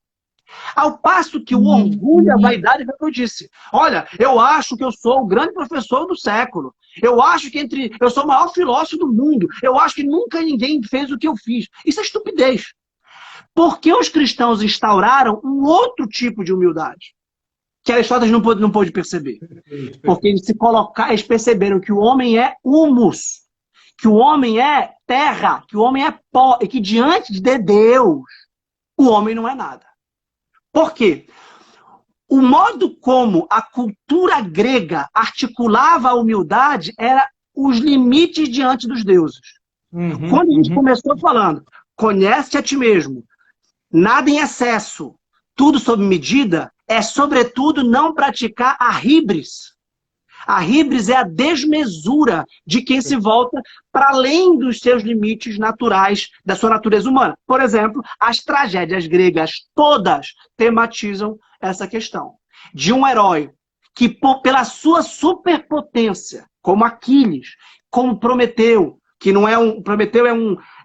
Ao passo que o orgulho e a vaidade, como eu disse, olha, eu acho que eu sou o grande professor do século, eu acho que eu sou o maior filósofo do mundo, eu acho que nunca ninguém fez o que eu fiz. Isso é estupidez. Porque os cristãos instauraram um outro tipo de humildade, que Aristóteles não pôde perceber. Porque eles perceberam que o homem é humus, que o homem é terra, que o homem é pó, e que diante de Deus, o homem não é nada. Por quê? O modo como a cultura grega articulava a humildade era os limites diante dos deuses. Quando a gente começou falando, conhece a ti mesmo, nada em excesso, tudo sob medida, é sobretudo não praticar a híbris. A híbris é a desmesura de quem se volta para além dos seus limites naturais, da sua natureza humana. Por exemplo, as tragédias gregas todas tematizam essa questão. De um herói que, pela sua superpotência, como Aquiles, como Prometeu, que não é Prometeu é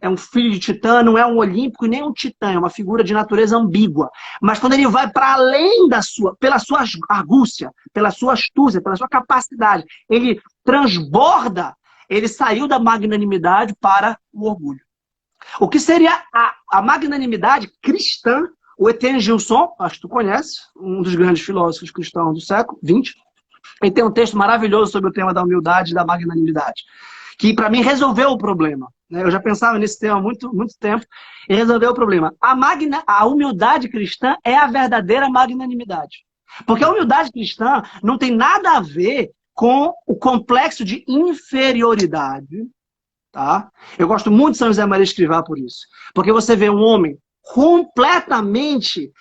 um filho de Titã, não é um olímpico e nem um titã, é uma figura de natureza ambígua. Mas quando ele vai para além pela sua argúcia, pela sua astúcia, pela sua capacidade, ele transborda, ele saiu da magnanimidade para o orgulho. O que seria a magnanimidade cristã? O Etienne Gilson, acho que tu conhece, um dos grandes filósofos cristãos do século XX, ele tem um texto maravilhoso sobre o tema da humildade e da magnanimidade, que para mim resolveu o problema. Eu já pensava nesse tema há muito tempo e resolveu o problema. A humildade cristã é a verdadeira magnanimidade. Porque a humildade cristã não tem nada a ver com o complexo de inferioridade. Tá? Eu gosto muito de São José Maria Escrivá por isso. Porque você vê um homem completamente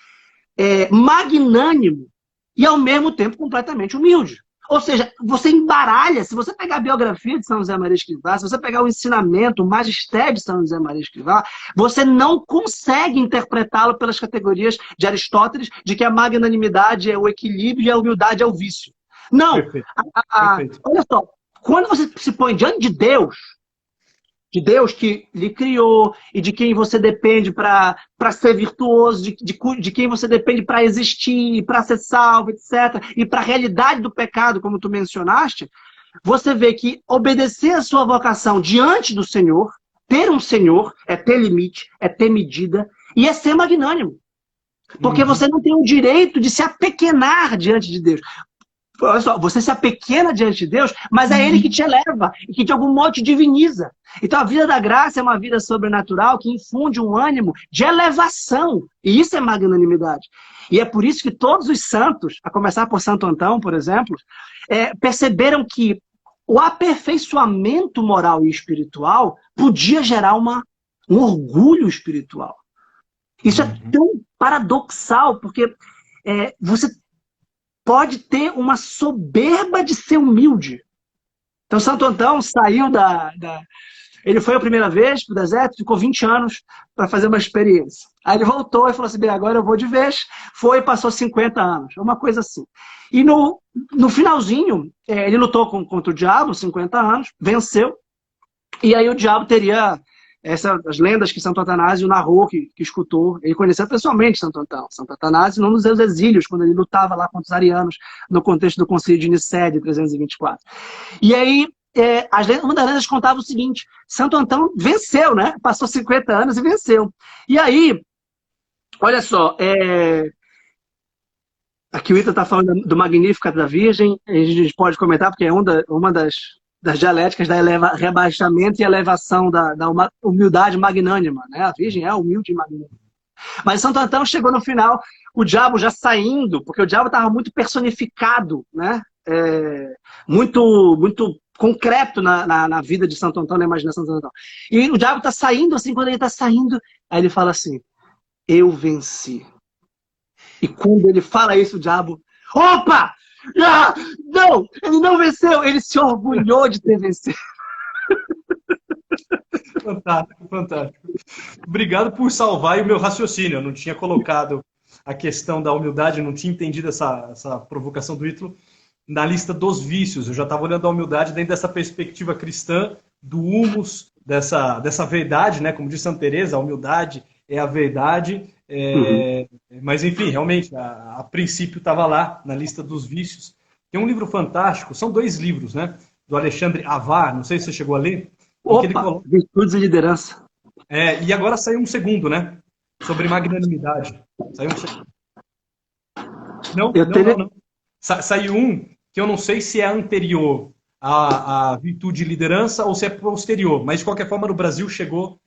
magnânimo e ao mesmo tempo completamente humilde. Ou seja, você embaralha, se você pegar a biografia de São José Maria Escrivá, se você pegar o ensinamento, o magistério de São José Maria Escrivá, você não consegue interpretá-lo pelas categorias de Aristóteles, de que a magnanimidade é o equilíbrio e a humildade é o vício. Não. Perfeito. Olha só, quando você se põe diante de Deus que lhe criou e de quem você depende para ser virtuoso, de quem você depende para existir, para ser salvo, etc. E para a realidade do pecado, como tu mencionaste, você vê que obedecer a sua vocação diante do Senhor, ter um Senhor, é ter limite, é ter medida e é ser magnânimo. Porque você não tem o direito de se apequenar diante de Deus. Olha só, você se apequena diante de Deus, mas é Ele que te eleva e que de algum modo te diviniza. Então a vida da graça é uma vida sobrenatural que infunde um ânimo de elevação. E isso é magnanimidade. E é por isso que todos os santos, a começar por Santo Antão, por exemplo, perceberam que o aperfeiçoamento moral e espiritual podia gerar um orgulho espiritual. Isso é tão paradoxal, porque você pode ter uma soberba de ser humilde. Então, Santo Antão saiu Ele foi a primeira vez para o deserto, ficou 20 anos para fazer uma experiência. Aí ele voltou e falou assim, bem, agora eu vou de vez. Foi e passou 50 anos, uma coisa assim. E no finalzinho, ele lutou contra o diabo, 50 anos, venceu. E aí o diabo teria as lendas que Santo Atanásio narrou, que escutou. Ele conheceu pessoalmente Santo Antão. Santo Atanásio num dos seus exílios, quando ele lutava lá contra os arianos, no contexto do concílio de Nicéia, de 324. E aí, uma das lendas contava o seguinte, Santo Antão venceu, né? Passou 50 anos e venceu. E aí, olha só, Aqui o Ita está falando do Magnífica da Virgem, a gente pode comentar, porque é uma das dialéticas da rebaixamento e elevação da humildade magnânima, né? A Virgem é humilde e magnânima. Mas Santo Antão chegou no final, o diabo já saindo, porque o diabo estava muito personificado, né? Muito concreto na vida de Santo Antão, na imaginação de Santo Antão. E o diabo está saindo, assim, quando ele está saindo, aí ele fala assim, eu venci. E quando ele fala isso, o diabo, opa! Ah, não, ele não venceu, ele se orgulhou de ter vencido. Fantástico, fantástico. Obrigado por salvar o meu raciocínio. Eu não tinha colocado a questão da humildade, não tinha entendido essa provocação do Ítalo na lista dos vícios. Eu já estava olhando a humildade dentro dessa perspectiva cristã, do humus, dessa verdade, né? Como diz Santa Teresa, a humildade é a verdade. Mas, enfim, realmente, a princípio estava lá na lista dos vícios. Tem um livro fantástico, são 2 livros, né? Do Alexandre Avar, não sei se você chegou a ler. Opa, Virtudes e Liderança. E agora saiu um segundo, né? Sobre magnanimidade. Saiu um segundo. Não. Saiu um que eu não sei se é anterior à virtude e liderança ou se é posterior, mas de qualquer forma no Brasil chegou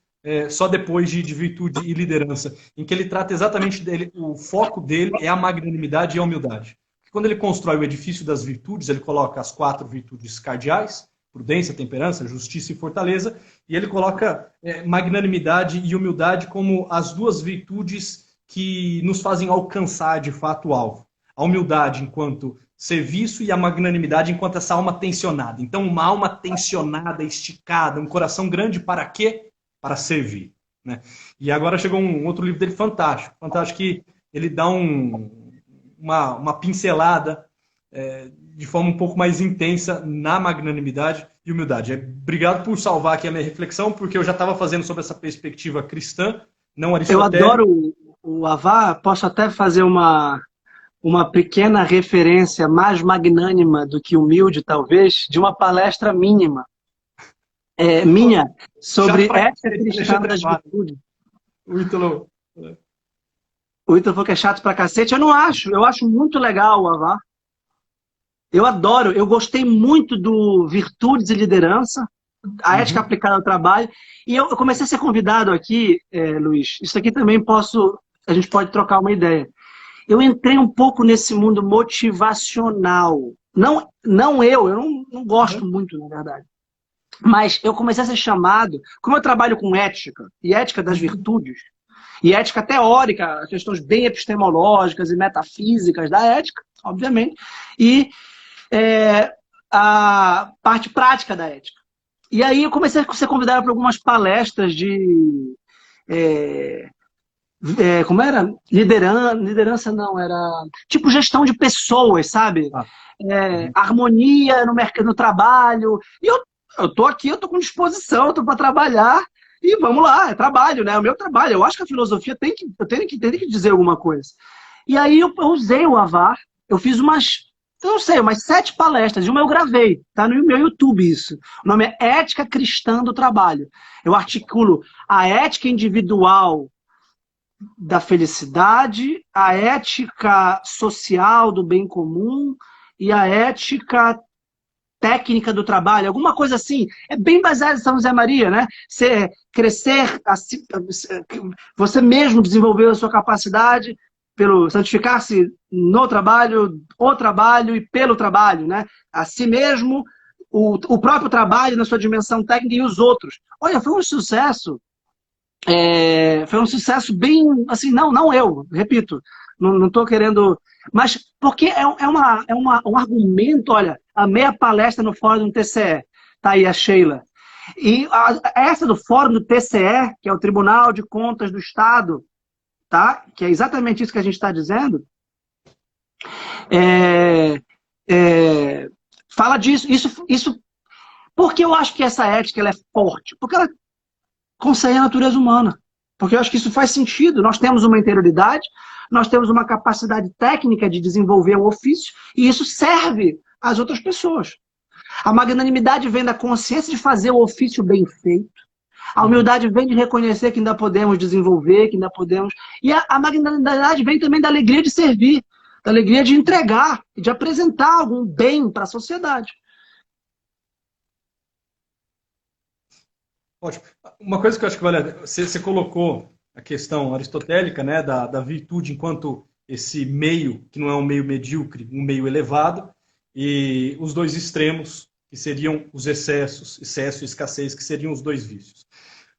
só depois de virtude e liderança, em que ele trata exatamente dele, o foco dele é a magnanimidade e a humildade. Quando ele constrói o edifício das virtudes, ele coloca as 4 virtudes cardeais, prudência, temperança, justiça e fortaleza, e ele coloca magnanimidade e humildade como as 2 virtudes que nos fazem alcançar de fato o alvo. A humildade enquanto serviço e a magnanimidade enquanto essa alma tensionada. Então, uma alma tensionada, esticada, um coração grande para quê? Para servir. Né? E agora chegou um outro livro dele fantástico. Fantástico que ele dá uma pincelada de forma um pouco mais intensa na magnanimidade e humildade. Obrigado por salvar aqui a minha reflexão, porque eu já estava fazendo sobre essa perspectiva cristã, não aristotélica. Eu adoro o Avar, posso até fazer uma pequena referência mais magnânima do que humilde, talvez, de uma palestra minha, sobre ética cristã das virtudes. O Ítalo falou que é chato pra cacete. Eu não acho, eu acho muito legal o Avar. Eu adoro, eu gostei muito do Virtudes e Liderança, a ética aplicada ao trabalho. E eu comecei a ser convidado aqui, Luiz, isso aqui também a gente pode trocar uma ideia. Eu entrei um pouco nesse mundo motivacional. Eu não gosto muito, na verdade. Mas eu comecei a ser chamado, como eu trabalho com ética, e ética das virtudes, e ética teórica, questões bem epistemológicas e metafísicas da ética, obviamente, e a parte prática da ética. E aí eu comecei a ser convidado para algumas palestras de... como era? Liderança não, era tipo gestão de pessoas, sabe? Harmonia no trabalho. E eu tô aqui, eu tô com disposição, eu tô para trabalhar e vamos lá, é trabalho, né? É o meu trabalho. Eu acho que a filosofia eu tenho que dizer alguma coisa. E aí eu usei o Avar, eu fiz umas 7 palestras, e uma eu gravei, tá no meu YouTube isso. O nome é Ética Cristã do Trabalho. Eu articulo a ética individual da felicidade, a ética social do bem comum e a ética técnica do trabalho, alguma coisa assim. É bem baseado em São José Maria, né? Você crescer, você mesmo desenvolver a sua capacidade pelo santificar-se no trabalho, o trabalho e pelo trabalho, né? A si mesmo, o próprio trabalho na sua dimensão técnica e os outros. Olha, foi um sucesso. Foi um sucesso bem, assim, não eu, repito, não estou querendo, mas porque um argumento, olha, amei a palestra no fórum do TCE, tá aí a Sheila, e essa do fórum do TCE, que é o Tribunal de Contas do Estado, tá? Que é exatamente isso que a gente está dizendo, fala disso, isso, porque eu acho que essa ética ela é forte, porque ela consegue a natureza humana. Porque eu acho que isso faz sentido. Nós temos uma interioridade, nós temos uma capacidade técnica de desenvolver o ofício, e isso serve às outras pessoas. A magnanimidade vem da consciência de fazer o ofício bem feito. A humildade vem de reconhecer que ainda podemos desenvolver, que ainda podemos... E a magnanimidade vem também da alegria de servir. da alegria de entregar e de apresentar algum bem para a sociedade. Ótimo. Uma coisa que eu acho que vale, você colocou a questão aristotélica, né, da virtude enquanto esse meio, que não é um meio medíocre, um meio elevado, e os dois extremos, que seriam os excessos, excesso e escassez, que seriam os dois vícios.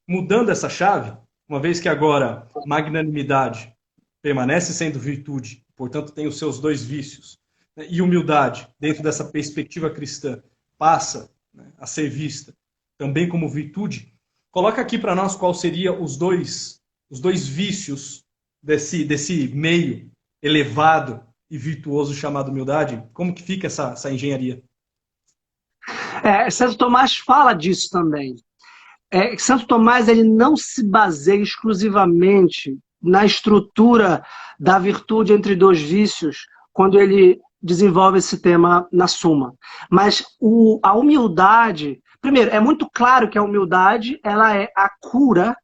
Mudando essa chave, uma vez que agora magnanimidade permanece sendo virtude, portanto tem os seus dois vícios, né, e humildade, dentro dessa perspectiva cristã, passa, né, a ser vista também como virtude, coloca aqui para nós qual seria os dois vícios desse meio elevado e virtuoso chamado humildade. Como que fica essa engenharia? Santo Tomás fala disso também. Santo Tomás ele não se baseia exclusivamente na estrutura da virtude entre dois vícios quando ele desenvolve esse tema na Suma. Mas a humildade... Primeiro, é muito claro que a humildade ela é a cura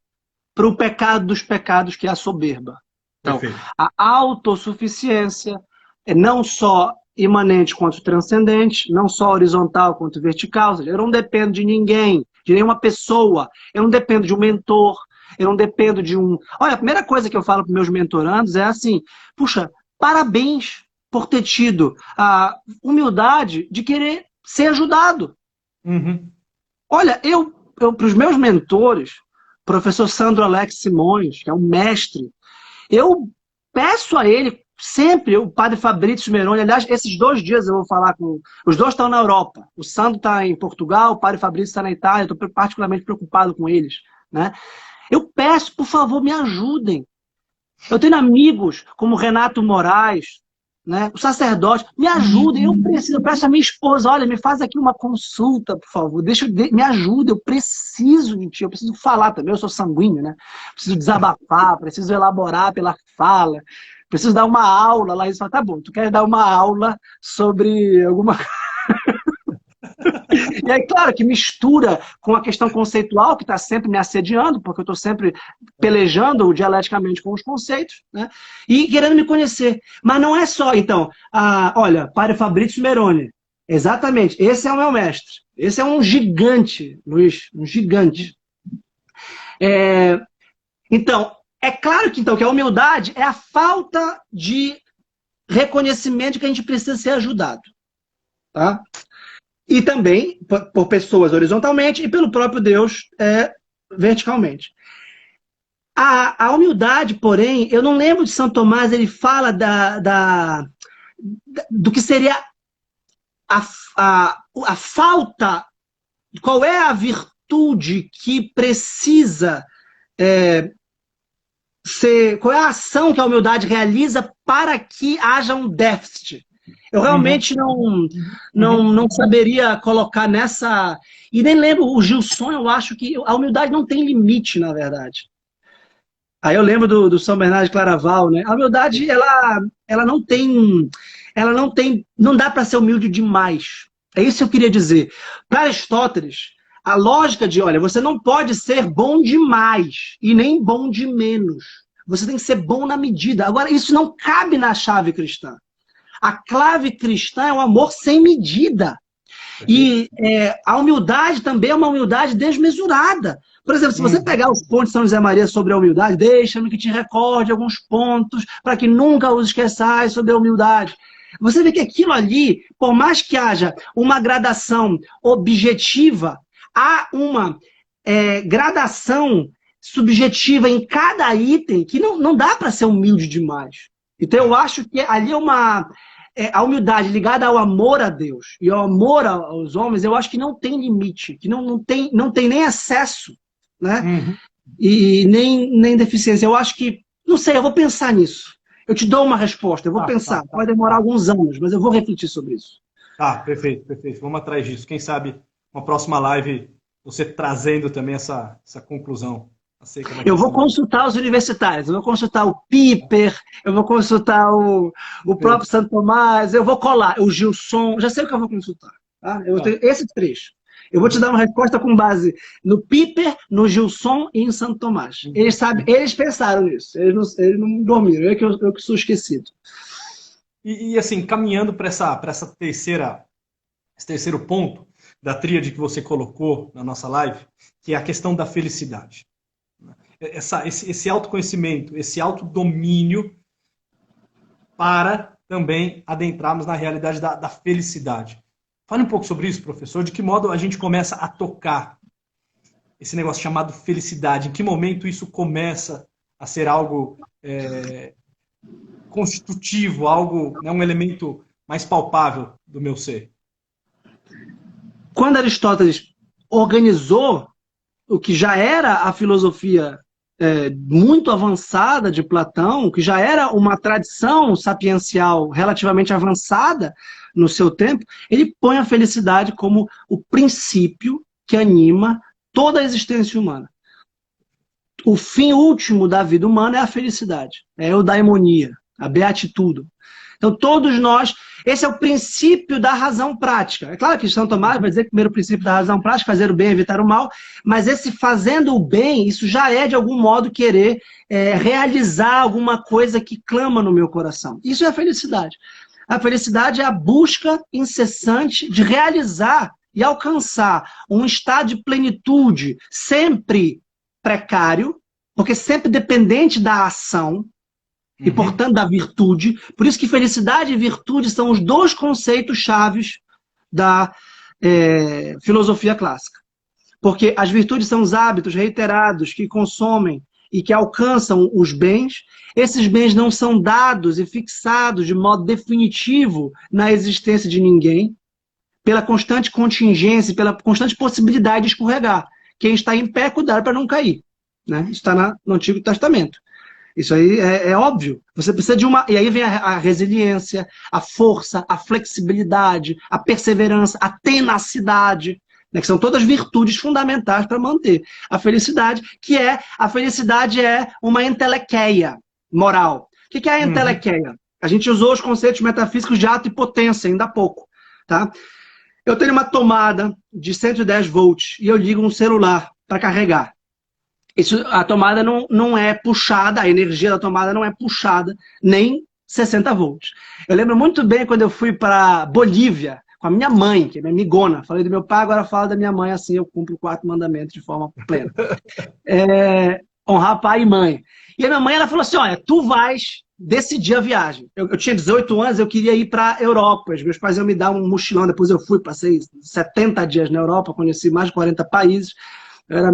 para o pecado dos pecados, que é a soberba. Então, perfeito. A autossuficiência é não só imanente quanto transcendente, não só horizontal quanto vertical, ou seja, eu não dependo de ninguém, de nenhuma pessoa, eu não dependo de um mentor, eu não dependo de um... Olha, a primeira coisa que eu falo para meus mentorandos é assim, puxa, parabéns por ter tido a humildade de querer ser ajudado. Uhum. Olha, eu para os meus mentores, professor Sandro Alex Simões, que é um mestre, eu peço a ele sempre, o padre Fabrício Meroni, aliás, esses 2 dias eu vou falar com... Os dois estão na Europa, o Sandro está em Portugal, o padre Fabrício está na Itália, estou particularmente preocupado com eles, né? Eu peço, por favor, me ajudem. Eu tenho amigos como Renato Moraes, né? O sacerdote, me ajudem, eu peço a minha esposa, olha, me faz aqui uma consulta, por favor, me ajuda, eu preciso de ti, eu preciso falar também, eu sou sanguíneo, né? Preciso desabafar, preciso elaborar pela fala, preciso dar uma aula lá, e fala, tá bom, tu quer dar uma aula sobre alguma... E aí, claro, que mistura com a questão conceitual, que está sempre me assediando, porque eu estou sempre pelejando dialeticamente com os conceitos, né? E querendo me conhecer. Mas não é só, então, olha, padre Fabrício Meroni, exatamente, esse é o meu mestre. Esse é um gigante, Luiz, um gigante. Então, é claro que, então, que a humildade é a falta de reconhecimento de que a gente precisa ser ajudado. Tá? E também por pessoas horizontalmente e pelo próprio Deus verticalmente. A humildade, porém, eu não lembro de São Tomás, ele fala do que seria a falta, qual é a virtude que precisa qual é a ação que a humildade realiza para que haja um déficit. Eu realmente não saberia colocar nessa... E nem lembro, o Gilson, eu acho que a humildade não tem limite, na verdade. Aí eu lembro do São Bernardo de Claraval, né? A humildade, ela não dá para ser humilde demais. É isso que eu queria dizer. Para Aristóteles, a lógica de, olha, você não pode ser bom demais e nem bom de menos. Você tem que ser bom na medida. Agora, isso não cabe na chave cristã. A clave cristã é um amor sem medida. E a humildade também é uma humildade desmesurada. Por exemplo, se você pegar os pontos de São José Maria sobre a humildade, deixa-me que te recorde alguns pontos para que nunca os esqueçais sobre a humildade. Você vê que aquilo ali, por mais que haja uma gradação objetiva, há uma gradação subjetiva em cada item que não dá para ser humilde demais. Então eu acho que ali a humildade ligada ao amor a Deus e ao amor aos homens, eu acho que não tem limite, que não tem nem excesso, né? E nem deficiência. Eu acho que, não sei, eu vou pensar nisso. Eu te dou uma resposta, eu vou pensar. Pode demorar alguns anos, mas eu vou refletir sobre isso. Perfeito, perfeito. Vamos atrás disso. Quem sabe uma próxima live você trazendo também essa conclusão. Eu vou consultar os universitários, eu vou consultar o Piper, eu vou consultar o próprio Santo Tomás, eu vou colar o Gilson, já sei o que eu vou consultar. Tá? Eu tenho esses 3. Eu vou te dar uma resposta com base no Piper, no Gilson e em Santo Tomás. Eles pensaram nisso, eles não dormiram, eu que sou esquecido. Assim, caminhando para esse terceiro ponto da tríade que você colocou na nossa live, que é a questão da felicidade. Esse autoconhecimento, esse autodomínio para também adentrarmos na realidade da felicidade. Fale um pouco sobre isso, professor. De que modo a gente começa a tocar esse negócio chamado felicidade? Em que momento isso começa a ser algo constitutivo, algo, né, um elemento mais palpável do meu ser? Quando Aristóteles organizou o que já era a filosofia muito avançada de Platão, que já era uma tradição sapiencial relativamente avançada no seu tempo, ele põe a felicidade como o princípio que anima toda a existência humana. O fim último da vida humana é a felicidade, é a eudaimonia, a beatitude. Então, todos nós, esse é o princípio da razão prática. É claro que São Tomás vai dizer que o primeiro princípio da razão prática é fazer o bem e evitar o mal, mas esse fazendo o bem, isso já é, de algum modo, querer realizar alguma coisa que clama no meu coração. Isso é a felicidade. A felicidade é a busca incessante de realizar e alcançar um estado de plenitude sempre precário, porque sempre dependente da ação, e, portanto, da virtude. Por isso que felicidade e virtude são os dois conceitos chaves da filosofia clássica. Porque as virtudes são os hábitos reiterados que consomem e que alcançam os bens. Esses bens não são dados e fixados de modo definitivo na existência de ninguém, pela constante contingência, pela constante possibilidade de escorregar. Quem está em pé, cuidar para não cair. Né? Isso está no Antigo Testamento. Isso aí é óbvio. Você precisa de uma... E aí vem a resiliência, a força, a flexibilidade, a perseverança, a tenacidade, né, que são todas virtudes fundamentais para manter a felicidade, a felicidade é uma entelequeia moral. O que é a entelequeia? A gente usou os conceitos metafísicos de ato e potência ainda há pouco. Tá? Eu tenho uma tomada de 110 volts e eu ligo um celular para carregar. A tomada não é puxada, a energia da tomada não é puxada, nem 60 volts. Eu lembro muito bem quando eu fui para Bolívia, com a minha mãe, que é minha amigona. Falei do meu pai, agora falo da minha mãe, assim eu cumpro o 4º mandamento de forma plena. Honrar pai e mãe. E a minha mãe, ela falou assim, olha, tu vais decidir a viagem. Eu tinha 18 anos, eu queria ir para a Europa. Os meus pais iam me dar um mochilão, depois eu fui, passei 70 dias na Europa, conheci mais de 40 países. Eu era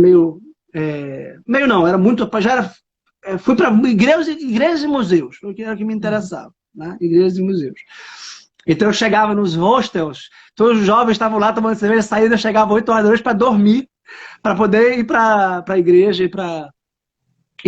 era muito... fui para igrejas e museus, foi o que era que me interessava, né? Igrejas e museus. Então eu chegava nos hostels, todos os jovens estavam lá tomando cerveja, saída, eu chegava 8 horas da noite para dormir, para poder ir para a igreja e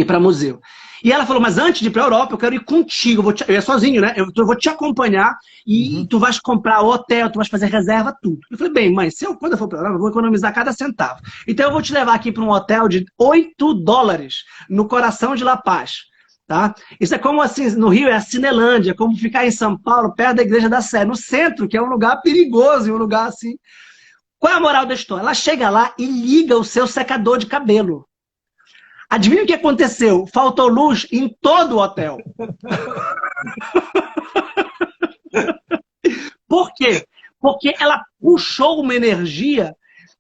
para museu. E ela falou, mas antes de ir para a Europa, eu quero ir contigo. Eu ia sozinho, né? Eu vou te acompanhar e tu vais comprar hotel, tu vais fazer reserva, tudo. Eu falei, bem, mãe, quando eu for para a Europa, eu vou economizar cada centavo. Então eu vou te levar aqui para um hotel de $8 no coração de La Paz. Tá? Isso é como assim, no Rio é a Cinelândia, como ficar em São Paulo, perto da Igreja da Sé, no centro, que é um lugar perigoso, um lugar assim. Qual é a moral da história? Ela chega lá e liga o seu secador de cabelo. Adivinha o que aconteceu? Faltou luz em todo o hotel. Por quê? Porque ela puxou uma energia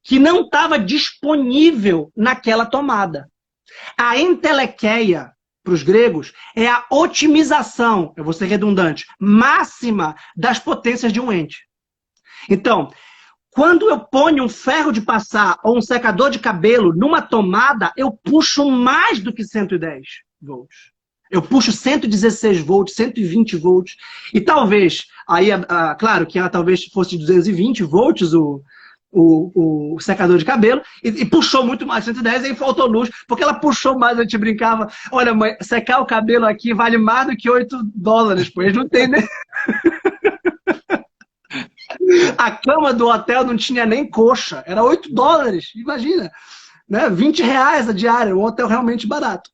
que não estava disponível naquela tomada. A entelequeia, para os gregos, é a otimização, eu vou ser redundante, máxima das potências de um ente. Então, quando eu ponho um ferro de passar ou um secador de cabelo numa tomada, eu puxo mais do que 110 volts. Eu puxo 116 volts, 120 volts. E talvez, aí, claro que ela talvez fosse 220 volts o secador de cabelo, e puxou muito mais 110, e aí faltou luz, porque ela puxou mais, a gente brincava, olha mãe, secar o cabelo aqui vale mais do que $8, pois não tem, né? A cama do hotel não tinha nem coxa, era $8, imagina, né? R$20 a diária, um hotel realmente barato.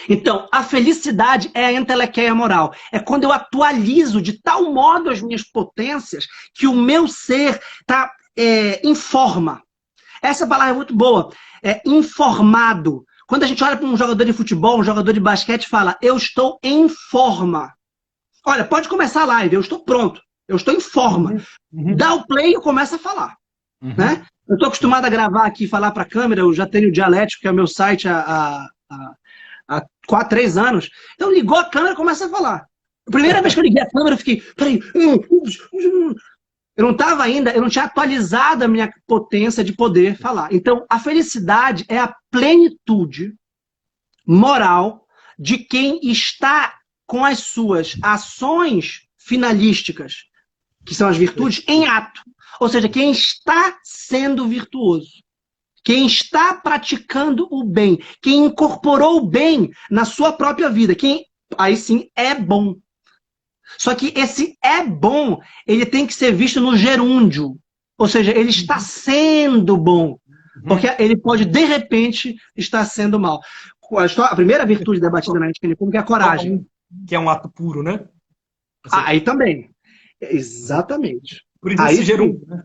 Então, a felicidade é a entelequeia moral. É quando eu atualizo de tal modo as minhas potências que o meu ser está em forma. Essa palavra é muito boa, informado. Quando a gente olha para um jogador de futebol, um jogador de basquete, fala, eu estou em forma. Olha, pode começar a live, eu estou pronto, eu estou em forma. Dá o play e começa a falar. Né? Eu estou acostumado a gravar aqui, falar para a câmera, eu já tenho o Dialético, que é o meu site há 3 anos. Então ligou a câmera e começa a falar. A primeira vez que eu liguei a câmera, eu fiquei, peraí, eu não estava ainda, eu não tinha atualizado a minha potência de poder falar. Então, a felicidade é a plenitude moral de quem está com as suas ações finalísticas, que são as virtudes, em ato. Ou seja, quem está sendo virtuoso, quem está praticando o bem, quem incorporou o bem na sua própria vida, quem aí sim é bom. Só que esse é bom, ele tem que ser visto no gerúndio. Ou seja, ele está sendo bom. Porque ele pode, de repente, estar sendo mal. A primeira virtude debatida na ética nicomaco é a coragem. Que é um ato puro, né? Aí também. Exatamente. Por isso esse gerúndio, né?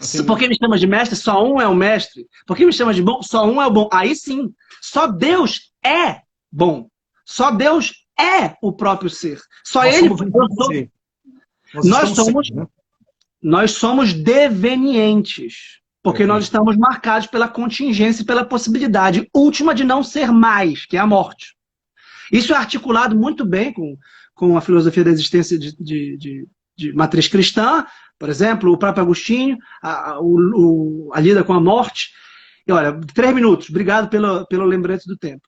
Assim, porque me chama de mestre, só um é o mestre. Porque me chama de bom, só um é o bom. Aí sim, só Deus é bom. Só Deus é o próprio ser. Só Ele. Nós somos devenientes. Porque nós estamos marcados pela contingência e pela possibilidade última de não ser mais, que é a morte. Isso é articulado muito bem com a filosofia da existência de matriz cristã, por exemplo, o próprio Agostinho, a lida com a morte. E olha, 3 minutos, obrigado pelo lembrete do tempo.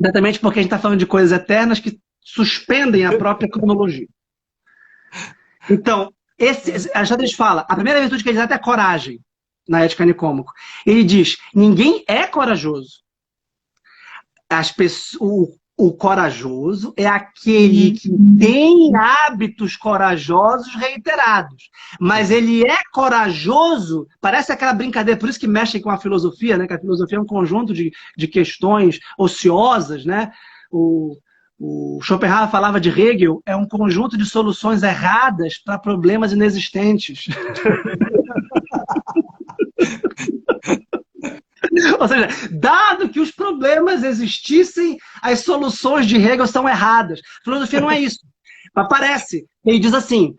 Exatamente porque a gente está falando de coisas eternas que suspendem a própria cronologia. Então, Aristóteles fala, a primeira virtude que ele dá é coragem, na ética nicomaco. Ele diz, ninguém é corajoso. O corajoso é aquele que tem hábitos corajosos reiterados. Mas ele é corajoso, parece aquela brincadeira, por isso que mexem com a filosofia, né? Que a filosofia é um conjunto de questões ociosas, né? O Schopenhauer falava de Hegel, é um conjunto de soluções erradas para problemas inexistentes. Ou seja, dado que os problemas existissem, as soluções de Hegel são erradas. A filosofia não é isso. Aparece, ele diz assim,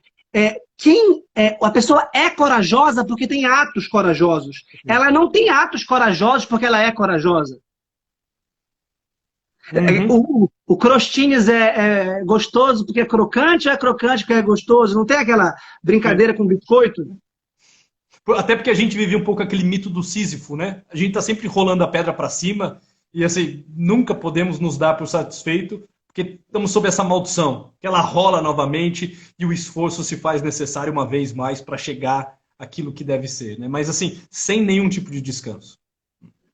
a pessoa é corajosa porque tem atos corajosos. Ela não tem atos corajosos porque ela é corajosa. O crostines é gostoso porque é crocante ou é crocante porque é gostoso? Não tem aquela brincadeira com biscoito? Até porque a gente vivia um pouco aquele mito do Sísifo, né? A gente tá sempre rolando a pedra para cima e assim, nunca podemos nos dar por satisfeito porque estamos sob essa maldição, que ela rola novamente e o esforço se faz necessário uma vez mais para chegar àquilo que deve ser, né? Mas assim, sem nenhum tipo de descanso.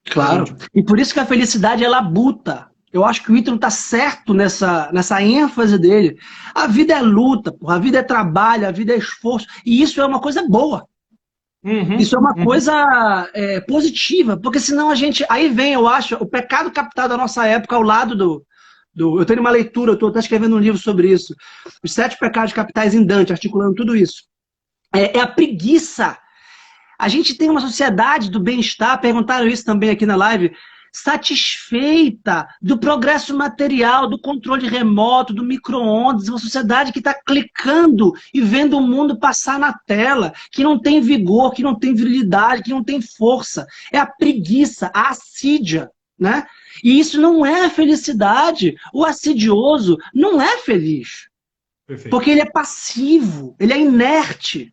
Claro. E por isso que a felicidade é labuta. Eu acho que o Ítalo está certo nessa ênfase dele. A vida é luta, porra. A vida é trabalho, a vida é esforço. E isso é uma coisa boa. Isso é uma coisa positiva. Porque senão a gente... Aí vem, eu acho, o pecado capital da nossa época ao lado eu tenho uma leitura, eu estou até escrevendo um livro sobre isso. Os 7 pecados capitais em Dante, articulando tudo isso. É a preguiça. A gente tem uma sociedade do bem-estar, perguntaram isso também aqui na live, satisfeita do progresso material, do controle remoto, do micro-ondas, uma sociedade que está clicando e vendo o mundo passar na tela, que não tem vigor, que não tem virilidade, que não tem força. É a preguiça, a assídia, né? E isso não é felicidade. O assidioso não é feliz. Perfeito. Porque ele é passivo, ele é inerte.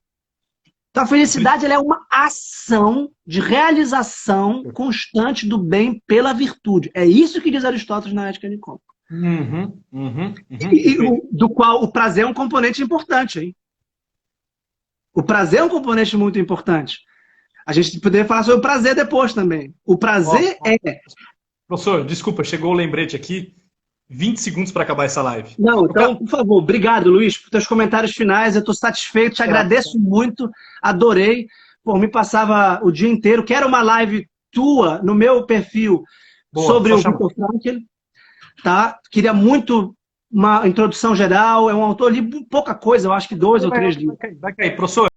Então a felicidade ela é uma ação de realização constante do bem pela virtude. É isso que diz Aristóteles na Ética Nicomaco. Do qual o prazer é um componente importante. Hein? O prazer é um componente muito importante. A gente poderia falar sobre o prazer depois também. O prazer é... Professor, desculpa, chegou o lembrete aqui. 20 segundos para acabar essa live. Não, então, por favor, obrigado, Luiz, por teus comentários finais. Eu estou satisfeito, te agradeço muito, adorei. Pô, me passava o dia inteiro. Quero uma live tua no meu perfil sobre o Viktor Frankl. Tá? Queria muito uma introdução geral. É um autor, li pouca coisa, eu acho que 2 ou 3 livros. Vai cair, professor.